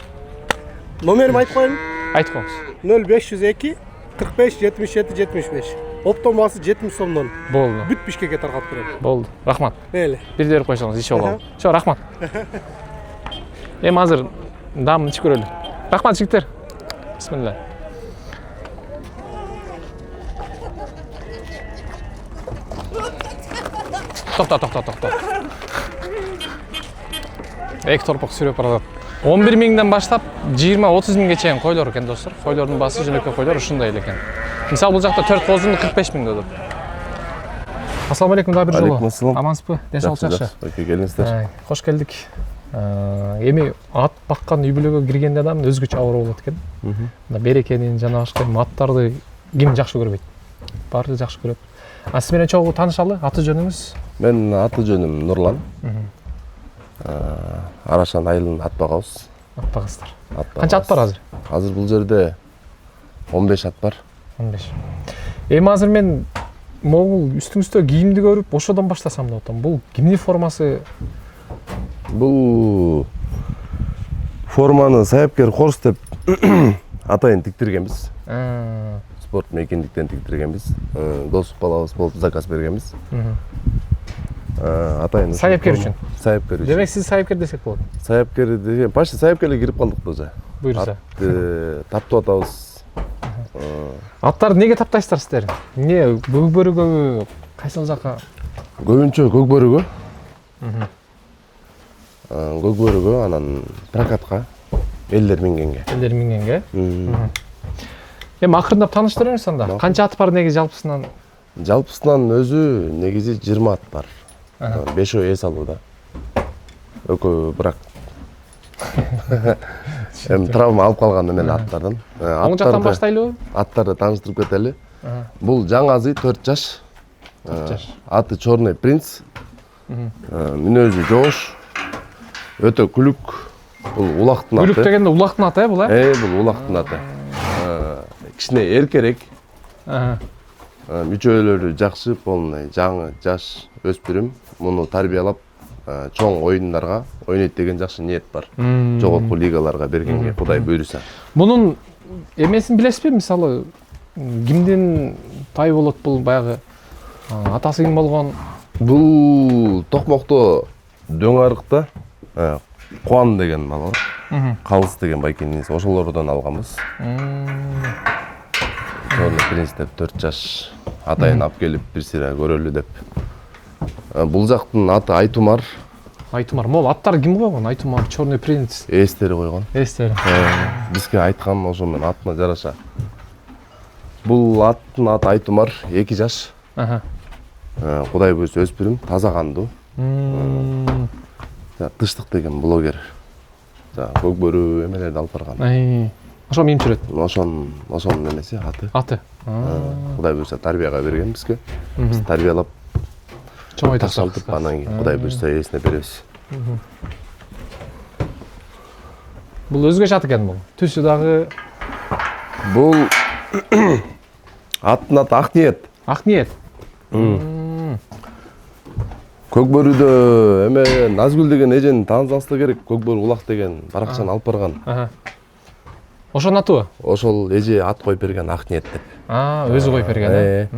Номерим айтып коеюн. Айтып коюңуз. 0502 45 77 75. Оптом баасы 70 сомдон. Болду. Бүт Бишкекке таркатып берем. Болду. Рахмат. Мейли. Бирди берип койсоңуз, иши болобу. Чо, рахмат. Эми азыр дамын ичип көрөлү. Рахмат жигиттер. Бисмилла. Токто. Эки торпок сүрөп баратат. 11 миңден баштап 20-30 миңге чейин койлор экен достор. Койлордун баасы жөнөкөй койлор ушундай эле экен. Мисалы бул жакта 4 козун 45 миң дедим. Ассаламу алейкум да бир жолу. Алейкум ассалам. Амансызбы? Ден соолук жакшы. Оке, келиңиздер. Кош келдик. Эми ат баккан үй бүлөгө киргенде да өзгөчө оор болот экен. Мына берекенин жана башка аттарды ким жакшы көрбөйт? Баары жакшы көрөт. А сиз менен чогуу таанышалы, аты жөнүңүз? Мен аты жөнүм Нурлан. Арашан айылын ат багабыз. Ат багасыздар. Канча ат бар азыр? Азыр бул жерде 15 ат бар. 15. Эми азыр мен могул үстүңүздө кийимди көрүп, ошодон баштасам деп атам. Бул кимдин формасы? Бул форманы Саяпкер Хорс деп атайын тиктиргенбиз. Спорт мейкиндиктен тиктиргенбиз. Досук балабыз болуп заказ бергенбиз. Атайын Саяпкер үчүн. Саяпкер үчүн. Демек сиз Саяпкер десек болот. Саяпкер деген, почти Саяпкерге кирип калдык уже. Буйрса. Таптып атабыз. Аттарды неге таптайсыздар сиздер? Эмне көкбөрүгө, кайсыл жакка? Көбүнчө көкбөрүгө. Көкбөрүгө, анан прокатка, элдер мингенге. Элдер мингенге. Эми акырындап тааныштырыңыз анда. Канча ат бар негизи жалпысынан? Жалпысынан өзү негизи 20 ат бар. 5 эс алууда. Экөө бирок эми травма алып калган эмеле аттардан. Оң жактан баштайлыбы? Аттарды тааныштырып кетели. Бул жаңазы 4 жаш. Аты Черный принц. Мүнөзү жоош. Өтө күлүк. Бул улактын аты. Күлүк дегенде улактын аты бул, бул улактын аты. Кичине эркерээк. Мүчөлөрү жакшы, полный жаңы, жаш өспүрүм. Муну тарбиялап чоң оюндарга ойнойт деген жакшы ниет бар. Жогорку лигаларга бергенге Кудай буйруса. Мунун эмесин билесизби? Мисалы кимдин тай болот бул баягы? Атасы ким болгон? Бул Токмокто дөң арыкта Куан деген мал бар. Калыс деген байкенин ошолордон алганбыз. Черный принц деп 4 жаш атайын алып келип бир сыйра көрөлү деп. Бул жактын аты Айтумар. Айтумар. Могул аттар ким койгон? Айтумар, Черный принц. Эстери койгон. Эстери. Бизге айткан ошо менен атына жараша. Бул аттын аты Айтумар, 2 жаш. Кудай буйруса өспүрүм, таза кандуу. Тыштык деген блогер. Көкбөрү эмелерди алып барган. Ошо мем жүрөт. Ошонун эмеси аты. Аты. Кудай буйруса тарбияга берген бизге. Биз тарбиялап чоңойтуп анан кийин Кудай буйруса ээсине беребиз. Бул өзгөчө ат экен бул. Түсү дагы. Бул аттын аты Акниет. Акниет. Көкбөрүдө эме Назгүл деген эжени таанысаңыздар керек. Көкбөрү улак деген баракчаны алып барган. Ошонун атыбы? Ошол эже ат коюп берген Акниет деп. Өзү коюп берген.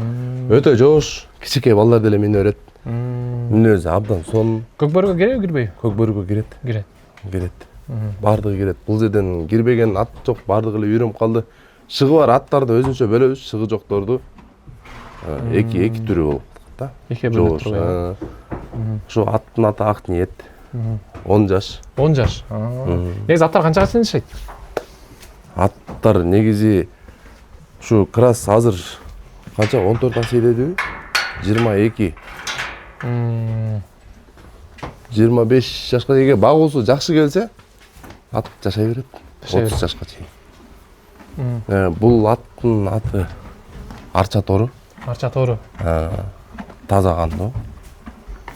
Өтө жоош, кичинекей балдар деле мине берет. Мүнөзү абдан сонун. Көкбөрүгө киреби, кирбейби? Көкбөрүгө кирет. Кирет. Бардыгы кирет. Бул жерден кирбеген ат жок, бардыгы эле үйрөнүп калды. Шыгы бар аттарды өзүнчө бөлөбүз, шыгы жокторду. Эки түрү болуп да. Эки бөлөп. Ошо аттын аты Акниет. 10 жаш. 10 жаш. Негизи аттар канчага чейин жашайт? Аттар негизи ушу крас азыр канча 14 ас ийдедиби? 22. 25 жашка эгер багуусу жакшы келсе, ат жашай берет. 30 жашка чейин. Бул аттын аты Арча Тору. Арча Тору. Таза кандуу.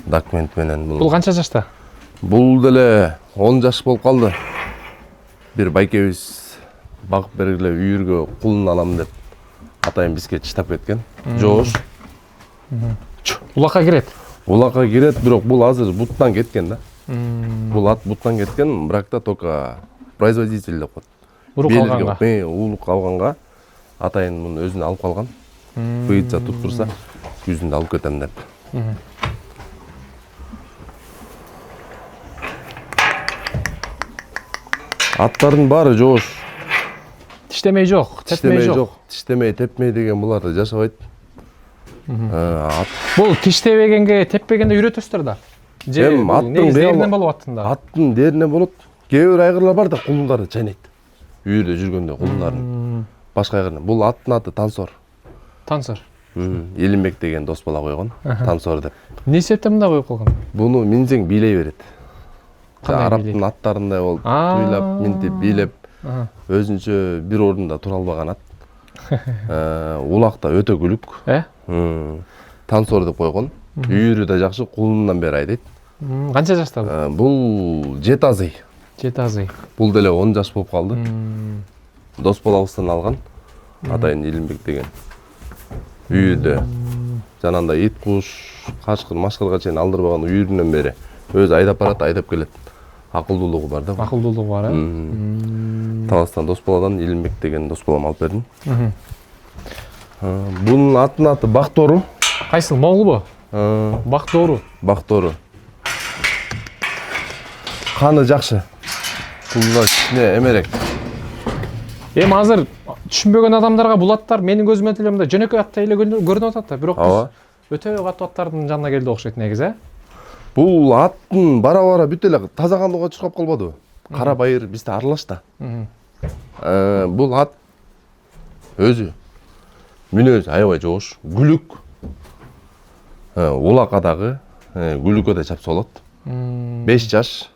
Документ менен бул канча жашта? Бул деле 10 жаш болуп калды. Бир байкебиз багып бергиле үйүргө кулун алам деп атайын бизге чыштап кеткен. Жоош. Улакка кирет. Улакка кирет, бирок бул азыр буттан кеткен да. Бул ат буттан кеткен, бирок да только производитель деп коет. Урук алганга. Улук алганга атайын муну өзүнө алып калган. Быйытса туттурса, жүзүндө алып кетем деп. Аттардын баары жоош. Тиштемей жок, тепмей жок. Тиштемей, тепмей деген буларды жашабайт. Бул тиштебегенге, теппегенде үйрөтөсүздөр да. Аттын деринен болуп аттында. Аттын деринен болот. кээ бир айгырлар бар да кулундарды чайнайт. Үйүрдө жүргөндө кулундарын башка айгыр. Бул аттын аты Тансор. Тансор. Элимбек деген дос бала койгон. Тансор деп. Эмне себептен мындай коюп калган? Буну минсең бийлей берет. Кандай Арабтын аттарындай болуп, туйлап, минтип, бийлеп, өзүнчө бир орунда тура албаган ат. Улакта өтө күлүк. Тансор деп койгон. Үйүрү да жакшы, кулундан бери айдайт. Канча жашта бул? Бул 7 азый. 7 азый. Бул деле 10 жаш болуп калды. Дос балабыздан алган. Атайын Элимбек деген. Үйүрдө жанагындай ит, куш, качкыр, машкырга чейин алдырбаган үйүрүнөн бери өзү айдап барат, айдап келет. Акылдуулугу бар да. Акылдуулугу бар, Таластан дос баладан Элимбек деген дос балам алып бердим. Бунун аттын аты Бактору. Кайсыл, могулбу? Бактору. Бактору. Каны жакшы. Кулдар кичине эмерек. Эми азыр түшүнбөгөн адамдарга бул аттар менин көзүмө деле мындай жөнөкөй аттай эле көрүнүп атат да, бирок өтө катуу аттардын жанына келди окшойт негизи, Бул аттын бара-бара бүт эле таза кандууга чуркап калбадыбы? Кара байыр бизде аралаш да. Бул ат өзү мүнөзү аябай жоош, күлүк. Улакка дагы күлүккө да чапса болот. 5 жаш.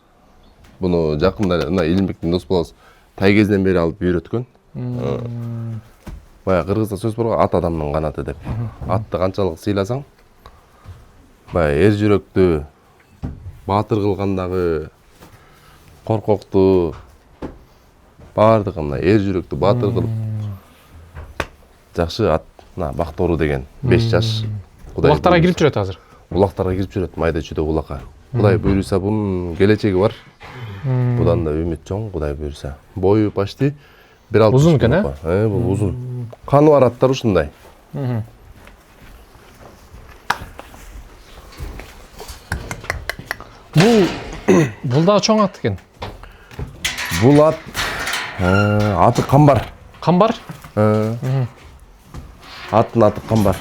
Буну жакында мына Элимбектин дос баласы тай кезинен бери алып үйрөткөн. Бая кыргызда сөз бар го, ат адамдын канаты деп. Атты канчалык сыйласаң, бая эр жүрөктү, баатыр кылгандагы коркокту, баардыгы мына эр жүрөктү баатыр кылып жакшы ат. Мына Бактору деген 5 жаш. Улактарга кирип жүрөт азыр. Улактарга кирип жүрөт, майда чүйдө улакка. Кудай буйруса бунун келечеги бар. Будан да үмүт чоң, Кудай буйруса. Бою почти 1.60. Узун экен, бул узун. Каны бар аттар ушундай. Бул дагы чоң ат экен. Бул ат аты Камбар. Камбар? Аттын аты Камбар.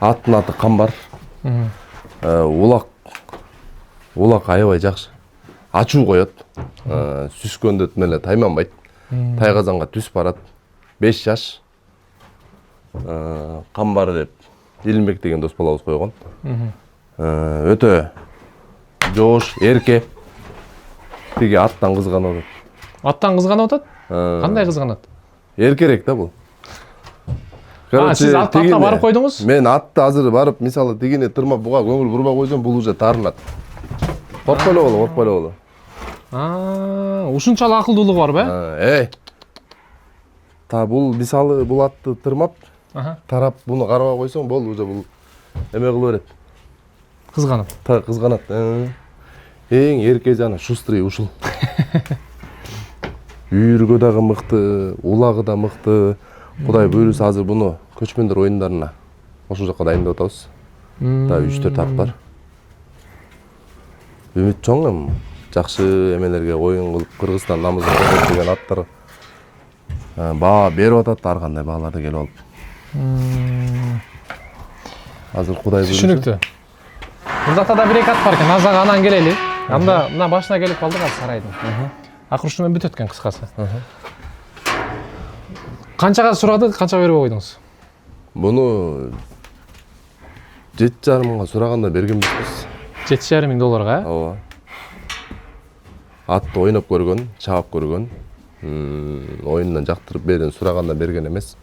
Аттын аты Камбар. Улак аябай жакшы. Ачуу коет. Сүскөндө эле тайманбайт. Тайгазанга түс барат. 5 жаш. Камбар деп Элимбек деген дос балабыз койгон. Өтө жоош, эрке. Тиги аттан кызганып атат. Аттан кызганып атат? Кандай кызганат? Эркерек да бул. Сиз атка барып койдуңуз? Мен атты азыр барып, мисалы тигине тырмап буга көңүл бурбай койсом, бул уже таарынат. Коркпой эле боло. Ушунчалык акылдуулугу барбы? Та бул мисалы бул атты тырмап, тарап буну карабай койсоң, болду уже бул эме кыла берет. Кызганып. Та кызганат. Эң эрке жана шустрый ушул. Үйүргө дагы мыкты, улагы да мыкты. Кудай буйруса азыр буну көчмөндөр оюндарына ошол жакка дайындап атабыз. Да 3-4 ат бар. Үмүт чоң, жакшы эмелерге оюн кылып Кыргызстан намысын коргойт деген аттар баа берип атат, ар кандай бааларды келип алып. Азыр Кудай буйруса. Түшүнүктүү. Бул жакта да 1-2 ат бар экен, азыр анан келели. Анда мына башына келип калдык сарайдын. Акыр ушуну менен бүтөт экен кыскасы. Канчага сурадык, канчага бербей койдуңуз? Буну 7,5 мыңга сураганда бергенбиз. 7,5 мың долларга? Ооба. Атты ойноп көргөн, чаап көргөн. Оюндан жактырып берген, сураганда берген эмес.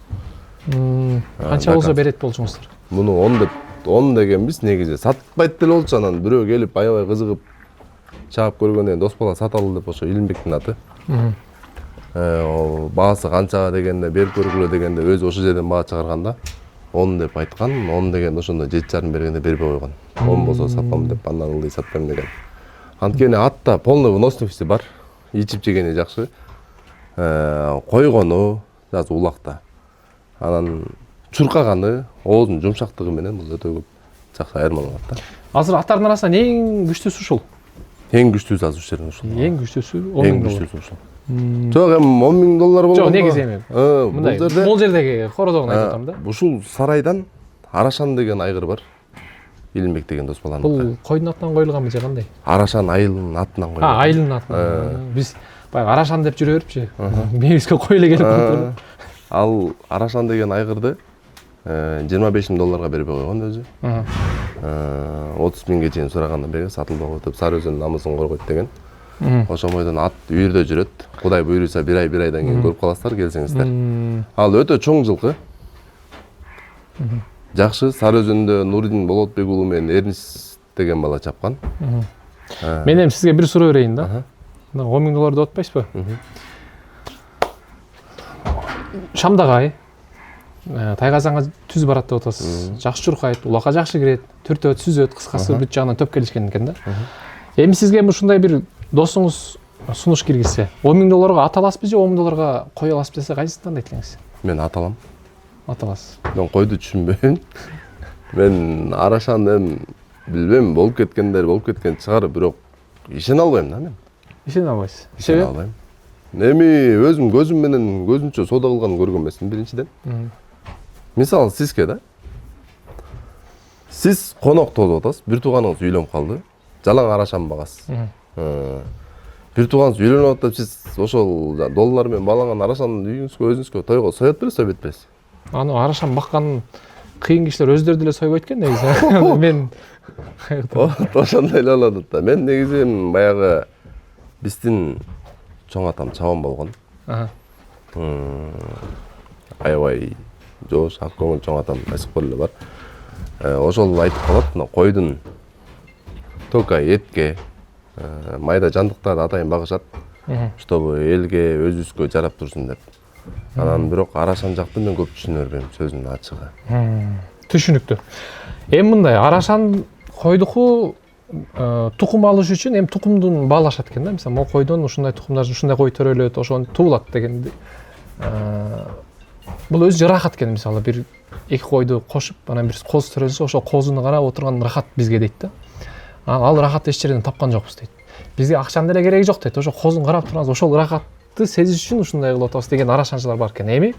Канча болсо берет болчуңуздар? Буну 10 дегенбиз негизи. Сатпайт деле болчу, анан бирөө келип аябай кызыгып чаап көргөндөн дос бала саталы деп ошо Элимбектин аты. Баасы канчага дегенде, берип көргүлө дегенде өзү ошол жерден баа чыгарганда 10 деп айткан. 10 дегенде ошондо 7,5 бергенде бербей койгон. 10 болсо сатам деп, андан ылдый сатпайм деген. Анткени атта полный выносливости бар. Ичип жегени жакшы. Койгону азыр улакта. Анан чуркаганы, оозунун жумшактыгы менен бул өтө көп жакшы айырмаланат да. Азыр аттардын арасынан эң күчтүүсү ушул. Эң күчтүүсү азыр ушул. Эң күчтүүсү 10 000 доллар. Жок, эми 10 000 доллар болгондо. Жок, негизи эми. Бул жердеги кородогун айтып атам да. Ушул сарайдан Арашан деген айгыр бар. Илимбек деген дос баланыкы. Бул койдун атынан коюлганбы же кандай? Арашан айылынын атынан коюлган. Айылдын атынан. Биз баягы Арашан деп жүрө берипчи. Мебизге кой эле келип турду. Ал Арашан деген айгырды $25,000 берип койгон өзү. 30.000 чейин сурагандан бери сатылбай өтүп Сары Өзөнүн намысын коргойт деген. Ошол бойдон ат үйүрдө жүрөт. Кудай буйруса бир айдан кийин көрүп каласыздар келсеңиздер. Ал өтө чоң жылкы. Жакшы Сары Өзөндө Нурдин Болотбек уулу менен Эрнис деген бала чапкан. Мен эми сизге бир суроо берейин да. $10,000 деп атпайсызбы? Шамдагай Тайгазанга түз барат деп атасыз. Жакшы чуркайт, улакка жакшы кирет, түртөт, сүзөт, кыскасы бүт жагынан төп келишкен экен да. Эми сизге ушундай бир досуңуз сунуш киргизсе, $10,000 ат аласызбы же $10,000 кой аласызбы десе кайсысын тандайт элеңиз? Мен ат алам. Ат аласыз. Мен койду түшүнбөйм. Мен Арашан эми билбейм, болуп кеткен чыгар, бирок ишене албайм да мен. Ишене албайсыз. Ишене албайм. Эми өзүм көзүм менен көзүнчө соода кылганын көргөн эмесмин биринчиден. Мисалы сизге да. Сиз конок толуп атасыз, бир тууганыңыз үйлөнүп калды. Жалаң Арашан багасыз. Бир тууганыңыз үйлөнүп атып, сиз ошол доллар менен баланган Арашандын үйүңүзгө өзүңүзгө тойго соёт бересиз, бербейсиз? Аны Арашан баккан кыйын кишилер өздөрү деле сойбойт экен негизи. Мен ошондой эле болот да. Мен негизи баягы биздин чоң атам чабан болгон. Аябай жош, ак көңүл чоң атам эсикпол эле бар. Ошол айтып калат, мына койдун только этке, майда жандыктарды атайын багышат, чтобы элге, өзүбүзгө жарап турсун деп. Анан бирок Арашан жакты мен көп түшүнө бербейм, сөзүнүн ачыгы. Түшүнүктүү. Эми мындай Арашан койдуку тукум алыш үчүн эми тукумдун баалашат экен да. Мисалы, могу койдон ушундай тукумдар, ушундай кой төрөлөт, ошон туулат деген. Бул өзү рахат экен, мисалы, бир эки койду кошуп, анан бир коз төрөлсө, ошол козуну карап отурган рахат бизге дейт да. Ал рахатты эч жерден тапкан жокпуз дейт. Бизге акчанын деле кереги жок дейт. Ошол козун карап турганбыз, ошол рахатты сезиш үчүн ушундай кылып атабыз деген Арашанчылар бар экен. Эми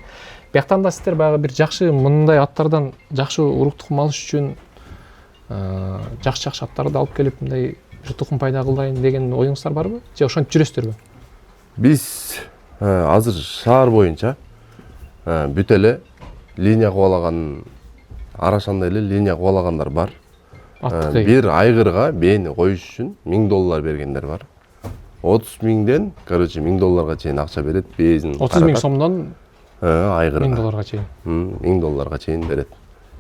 бияктан да сиздер баягы бир жакшы мындай аттардан жакшы урук тукум алыш үчүн жакшы аттарды алып келип мындай бир тукум пайда кылайын деген оюңуздар барбы? Же ошентип жүрөсүздөрбү? Биз азыр шаар боюнча бүт эле линия кубалаган Арашандай эле линия кубалагандар бар. Бир айгырга бээни коюш үчүн $1,000 бергендер бар. 30.000ден, короче, $1,000 чейин акча берет, бээзин. 30.000 сомдон айгырга $1,000 чейин. $1,000 чейин берет.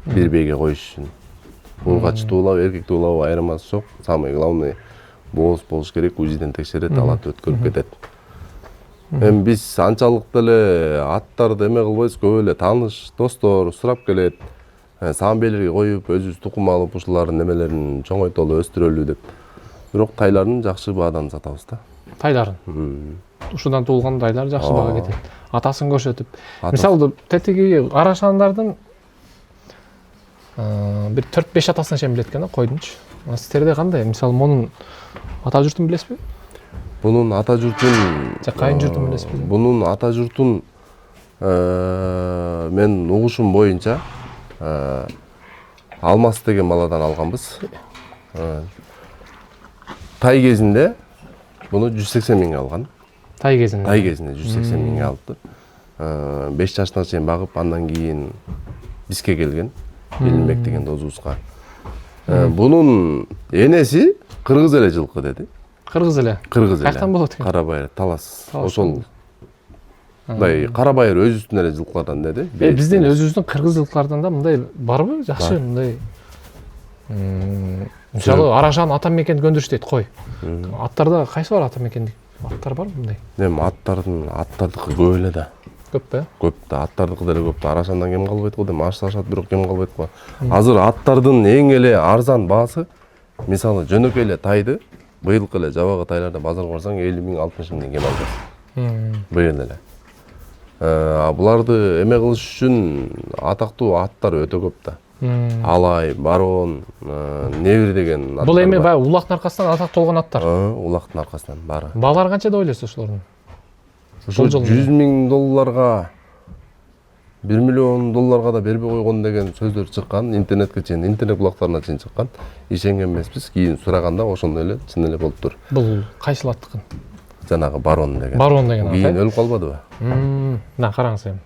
Бир бээге коюш үчүн. Ургач туулап, эркек туулап айырмасы жок. Самый главный бооз болуш керек, УЗИден текшерет, алат, өткөрүп кетет. Эми биз анчалык деле аттарды эме кылбайбыз, көп эле тааныш, достор сурап келет. Самбелерге коюп, өзүбүз тукум алып, ушулардын немелерин чоңойтолу, өстүрөлү деп. Бирок тайларын жакшы баадан сатабыз да. Тайларын. Ушудан туулган тайлар жакшы баага кетет. Атасын көрсөтүп. Мисалы, тетиги Арашандардын бир 4-5 атасын чейин билет экен да, койдунчу. Сиздерде кандай? Мисалы, монун ата журтун билесизби? Бунун ата журтун, же кайын журтун билесизби? Бунун ата журтун мен угушум боюнча Алмас деген баладан алганбыз. Тай кезинде буну 180 миңге алган. Тай кезинде? Тай кезинде 180 миңге алыпты. 5 жашына чейин багып, андан кийин бизге келген. Илимбек деген досубузга. Бунун энеси кыргыз эле жылкы деди. Кыргыз эле? Кыргыз эле. Каяктан болот экен? Карабайыр, Талас. Ошол мындай Карабайыр өзүбүздүн эле жылкылардан деди. Биздин өзүбүздүн кыргыз жылкылардан да мындай барбы? Жакшы мындай. Мисалы, Арашан ата мекенди көндүрүш дейт, кой. Аттарда кайсы бар ата мекендик? Аттар барбы мындай? Эми аттардыкы көп эле да. Көппү? Көп да, аттардыкы деле көп да. Арашандан кем калбайт го, дем ашат, бирок кем калбайт го. Азыр аттардын эң эле арзан баасы, мисалы, жөнөкөй эле тайды быйылкы эле жабагы тайларда базарга барсаң 50 миң, 60 миңден кем албайсың. Быйыл эле. Буларды эме кылыш үчүн атактуу аттар өтө көп да. Алай, Барон, Невир деген аттар. Бул эми баягы улактын аркасынан атактуу болгон аттар. Улактын аркасынан баары. Баалары канча деп ойлойсуз ошолордун? $100 миң $1 миллион да бербей койгон деген сөздөр чыккан, интернетке чейин, интернет булактарына чейин чыккан. Ишенген эмеспиз. Кийин сураганда ошондой эле чын эле болуптур. Бул кайсыл аттыкын? Жанагы барон деген. Барон деген ат. Кийин өлүп калбадыбы? Мына караңыз эми.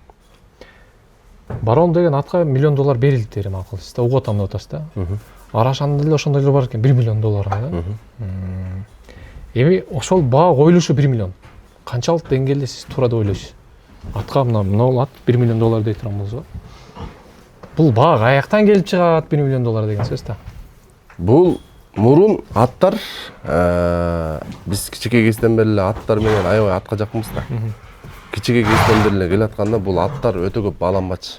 Барон деген атка $1 миллион берилди дери макул. Сиз угуп атам деп атасыз да. Арашанда деле ошондой бар экен $1 миллион да. Эми ошол баа коюлушу $1 миллион. Канчалык деңгээлде сиз туура деп ойлойсуз? Атка мына ат $1 миллион дей турган болсо. Бул баа каяктан келип чыгат $1 миллион деген сөз да. Бул мурун аттар биз кичике кезден бери эле аттар менен аябай атка жакпыз да. Кичике кезден бери эле келатканда бул аттар өтө көп бааланбачы.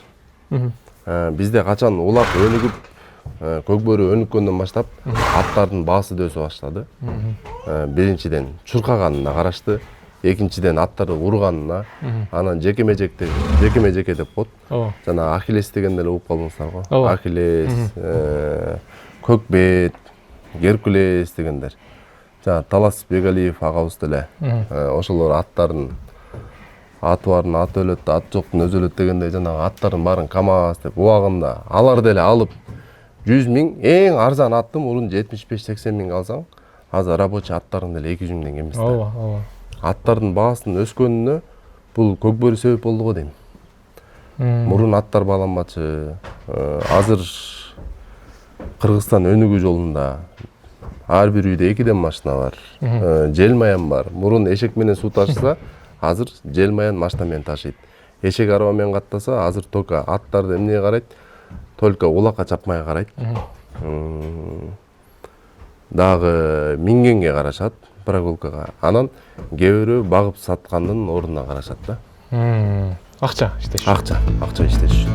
Бизде качан улак өнүгүп, көкбөрү өнүккөндөн баштап аттардын баасы да өсө баштады. Биринчиден чуркаганына карашты, экинчиден аттарды урганына, анан жекеме-жекте деп коет. Жана Ахиллес дегенди эле угуп калдыңыздар го. Ахиллес, Көкбет, Геркулес дегендер. Жана Талас Бегалиев агабыз деле ошолор аттарын аты барын аты өлөт, ат жоктун өзү өлөт дегендей жанагы аттардын баарын КамАЗ деп убагында алар деле алып 100 000 эң арзан атты мурун 75-80 000 алсаң, азыр рабочий аттардын деле 200 000 эмес да. Аттардын баасынын өскөнүнө бул көкбөрү себеп болду го дейм. Мурун аттар бааланмачы, азыр Кыргызстан өнүгүү жолунда ар бир үйдө 2 машина бар, желмаян бар. Мурун эшек менен суу ташыса, азыр желмаян машина менен ташыйт. Эшек араба менен каттаса, азыр только аттарды эмнеге карайт? Только улакка чапмай карайт. Дагы мингенге карашат, прогулкага. Анан кээ бирөө багып саткандын ордуна карашат да. Акча иштеш. Акча иштеш.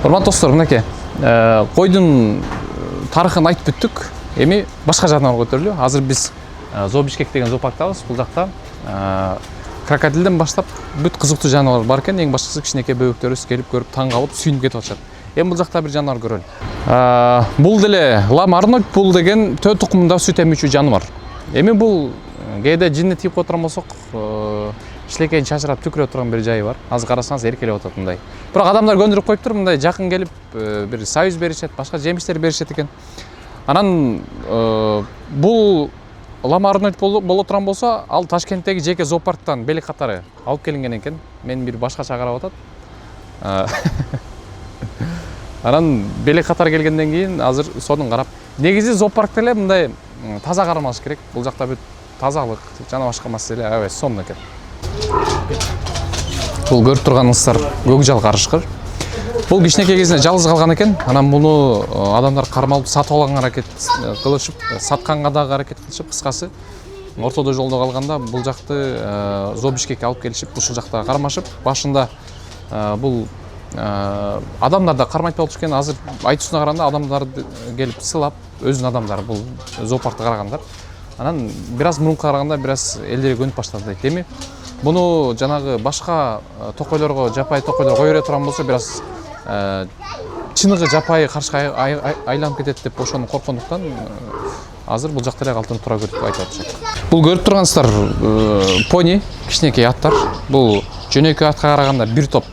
Урматтуу достор, мынакей койдун тарыхын айтып бүттүк. Эми башка жагынан көтөрүлү. Азыр биз Zoo Bishkek деген зоопарктабыз. Бул жакта крокодилден баштап бүт кызыктуу жаныбарлар бар экен. Эң башкысы кичинекей бөбөктөрүбүз келип көрүп таң калып сүйүнүп кетип атышат. Эми бул жакта бир жаныбар көрөлү. Бул деле лам арнольд бул деген төө тукумунда сүт эмүүчү жаныбар. Эми бул кээде жинне тийип которгон болсок, ишлекейин чачырап түкүрө турган бир жайы бар. Азыр карасаңыз эркелеп атат мындай. Бирок адамдар көндүрүп коюптур, мындай жакын келип бир союз беришет, башка жемиштер беришет экен. Анан бул лам арнольд боло турган болсо, ал Ташкенттеги жеке зоопарктан белек катары алып келинген экен. Мен бир башкача карап атат. Анан белек катары келгенден кийин азыр сонун карап. Негизи зоопаркта эле мындай таза кармалыш керек. Бул жакта бүт тазалык, жана башка маселе аябай сонун экен. Бул көрүп турганыңыздар көкжал карышкыр. Бул кичинекей кезинде жалгыз калган экен. Анан муну адамдар кармалып сатып алганга аракет кылышып, сатканга дагы аракет кылышып, кыскасы ортодо жолдо калганда бул жакты Zoo Bishkekке алып келишип, ушул жакта кармашып, башында бул адамдар да кармайтпай болчу экен. Азыр айтуусуна караганда адамдарды келип сылап, өзүнүн адамдары бул зоопаркты карагандар. Анан бир аз мурунку караганда бир аз элдери көнүп баштады дейт. Эми буну жанагы башка токойлорго, жапайы токойлор кое бере турган болсо, бир аз чыныгы жапайы карышка айланып кетет деп ошону корккондуктан азыр бул жакта эле калтырып тура көрүп айтып атышат. Бул көрүп турганыңыздар пони, кичинекей аттар. Бул жөнөкөй атка караганда бир топ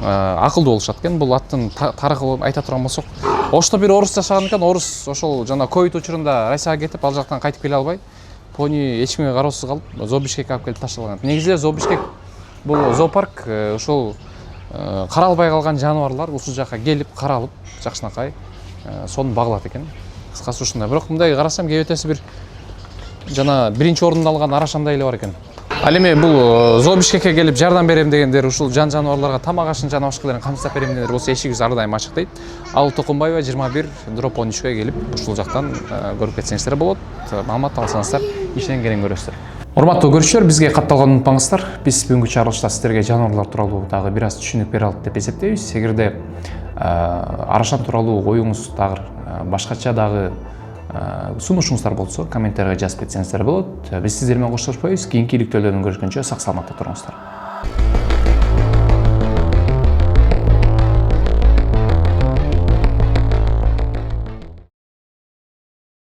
акылдуу болушат экен. Бул аттын тарыхы айта турган болсок, Ошто бир орус жашаган экен. Орус ошол жана ковид учурунда Россияга кетип, ал жактан кайтып келе албай, пони эч кимге кароосуз калып, Zoo Bishkekке алып келип ташталган. Негизи Zoo Bishkek бул зоопарк ошол каралбай калган жаныбарлар ушул жака келип каралып, жакшынакай сонун багылат экен. Кыскасы ушундай. Бирок мындай карасам, кебетеси бир жана биринчи орунду алган арашандай эле бар экен. Ал эми бул Zoo Bishkekке келип жардам берем дегендер, ушул жаныбарларга тамак ашын жана башкаларын камсыздап берем дегендер болсо, эшигибиз ар дайым ачык дейт. Ал Токумбаева 21 дроп 13-ге келип ушул жактан көрүп кетсеңиздер болот. Маалымат алсаңыздар, ишенен керен көрөсүздөр. Урматтуу көрүүчүлөр, бизге катталганды унутпаңыздар. Биз бүгүнкү чыгарылышта сиздерге жаныбарлар тууралуу дагы бир аз түшүнүк бере алдык деп эсептейбиз. Эгерде арашан тууралуу оюңуз дагы башкача дагы сунушуңуздар болсо, комментарийге жазып кетсеңиздер болот. Биз сиздер менен коштошпойбуз. Кийинки иликтөөлөрдөн көрүшкөнчө сак саламатта туруңуздар.